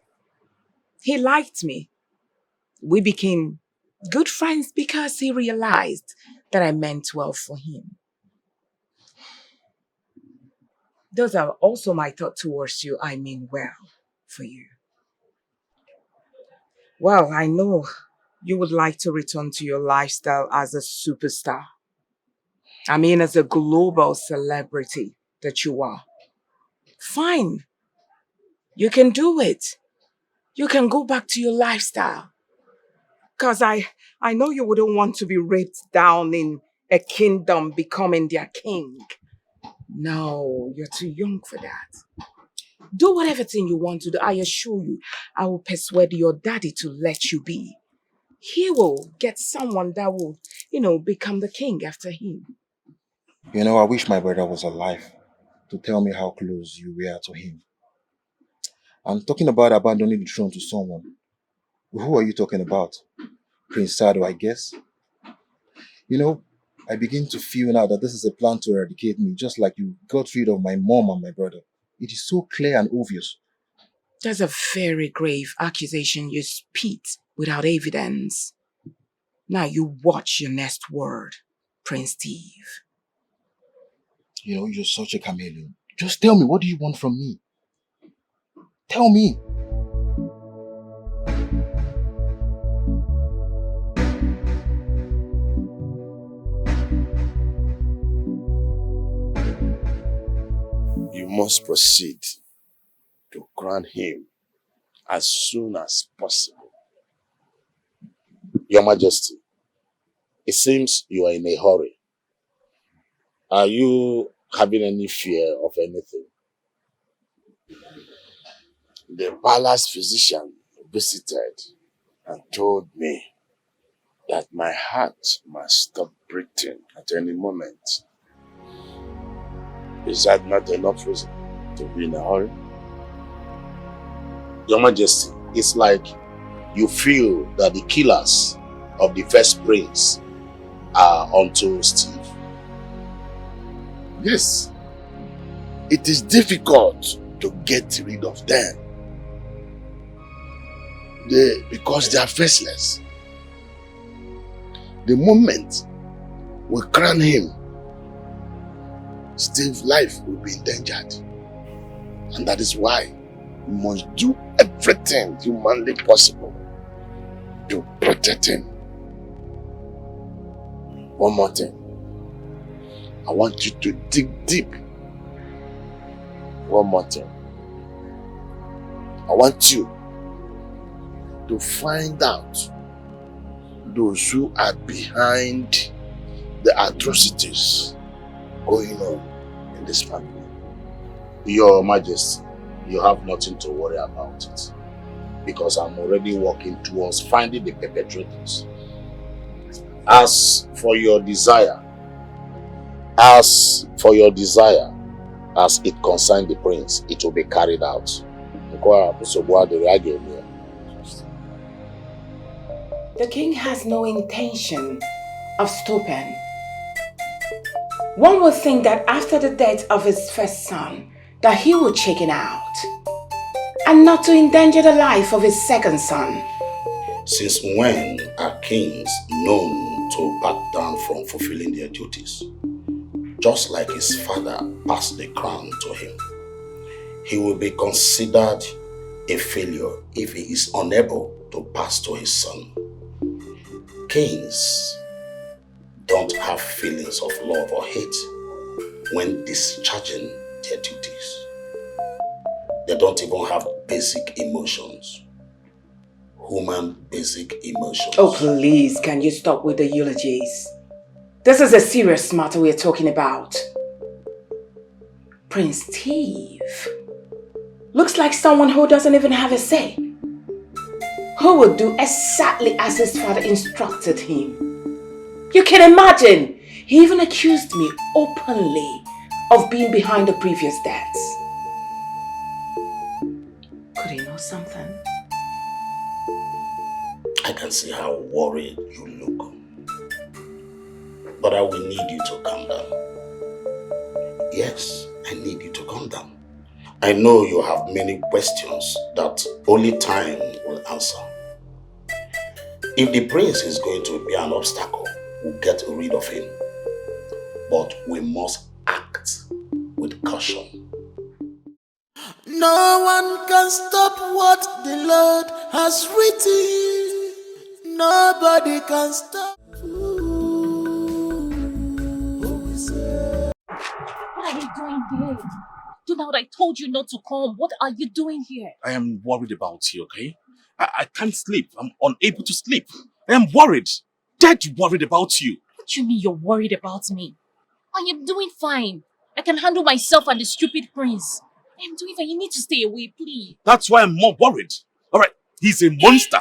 he liked me. We became good friends because he realized that I meant well for him. Those are also my thoughts towards you. I mean well for you. Well, I know you would like to return to your lifestyle as a superstar. I mean, as a global celebrity that you are. Fine. You can do it. You can go back to your lifestyle. Because I know you wouldn't want to be raped down in a kingdom becoming their king. No, you're too young for that. Do whatever thing you want to do. I assure you, I will persuade your daddy to let you be. He will get someone that will, become the king after him. You know, I wish my brother was alive to tell me how close you were to him. I'm talking about abandoning the throne to someone. Who are you talking about? Prince Sado, I guess. You know, I begin to feel now that this is a plan to eradicate me, just like you got rid of my mom and my brother. It is so clear and obvious. That's a very grave accusation you spit without evidence. Now you watch your next word, Prince Steve. You know, you're such a chameleon. Just tell me, what do you want from me? Tell me. You must proceed to crown him as soon as possible. Your Majesty, it seems you are in a hurry. Are you having any fear of anything? The palace physician visited and told me that my heart must stop beating at any moment. Is that not enough reason to be in a hurry? Your Majesty, it's like you feel that the killers of the first prince are onto Steve. Yes. It is difficult to get rid of them. Because they are faceless. The moment we crown him, Steve's life will be endangered. And that is why we must do everything humanly possible to protect him. One more thing. I want you to dig deep. One more thing. I want you to find out those who are behind the atrocities going on in this family. Your Majesty, you have nothing to worry about it, because I'm already working towards finding the perpetrators. As for your desire, as it concerns the prince, it will be carried out. The king has no intention of stopping. One would think that after the death of his first son, that he would chicken out, and not to endanger the life of his second son. Since when are kings known to back down from fulfilling their duties? Just like his father passed the crown to him, he will be considered a failure if he is unable to pass to his son. Kings don't have feelings of love or hate when discharging their duties. They don't even have basic emotions. Human basic emotions. Oh, please, can you stop with the eulogies? This is a serious matter we're talking about. Prince Steve looks like someone who doesn't even have a say. Who will do exactly as his father instructed him. You can imagine, he even accused me openly of being behind the previous deaths. Could he know something? I can see how worried you look. But I will need you to calm down. Yes, I need you to calm down. I know you have many questions that only time will answer. If the prince is going to be an obstacle, we'll get rid of him. But we must act with caution. No one can stop what the Lord has written. Nobody can stop. What are you doing here? Donald, I told you not to come. What are you doing here? I am worried about you, okay? I can't sleep. I'm unable to sleep. I am worried. Dead worried about you. What do you mean you're worried about me? I am doing fine. I can handle myself and the stupid prince. I am doing fine. You need to stay away, please. That's why I'm more worried. Alright, he's a monster.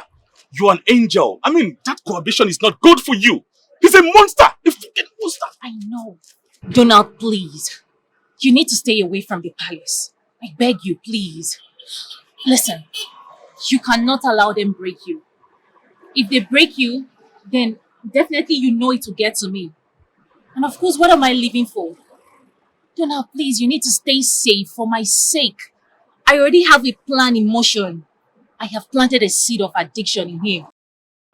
You're an angel. I mean, that cohabitation is not good for you. He's a monster. A fucking monster. I know. Donald, please. You need to stay away from the palace. I beg you, please. Listen, you cannot allow them break you. If they break you, then definitely you know it will get to me. And of course, what am I living for? Donald, please, you need to stay safe for my sake. I already have a plan in motion. I have planted a seed of addiction in him.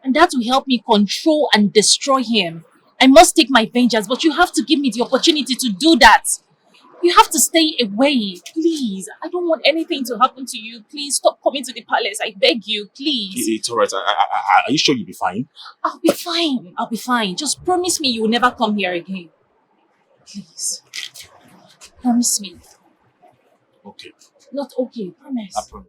And that will help me control and destroy him. I must take my vengeance, but you have to give me the opportunity to do that. You have to stay away, please. I don't want anything to happen to you. Please stop coming to the palace. I beg you, please. It's alright. Are you sure you'll be fine? I'll be fine. I'll be fine. Just promise me you will never come here again. Please. Promise me. Okay. Not okay. Promise. I promise.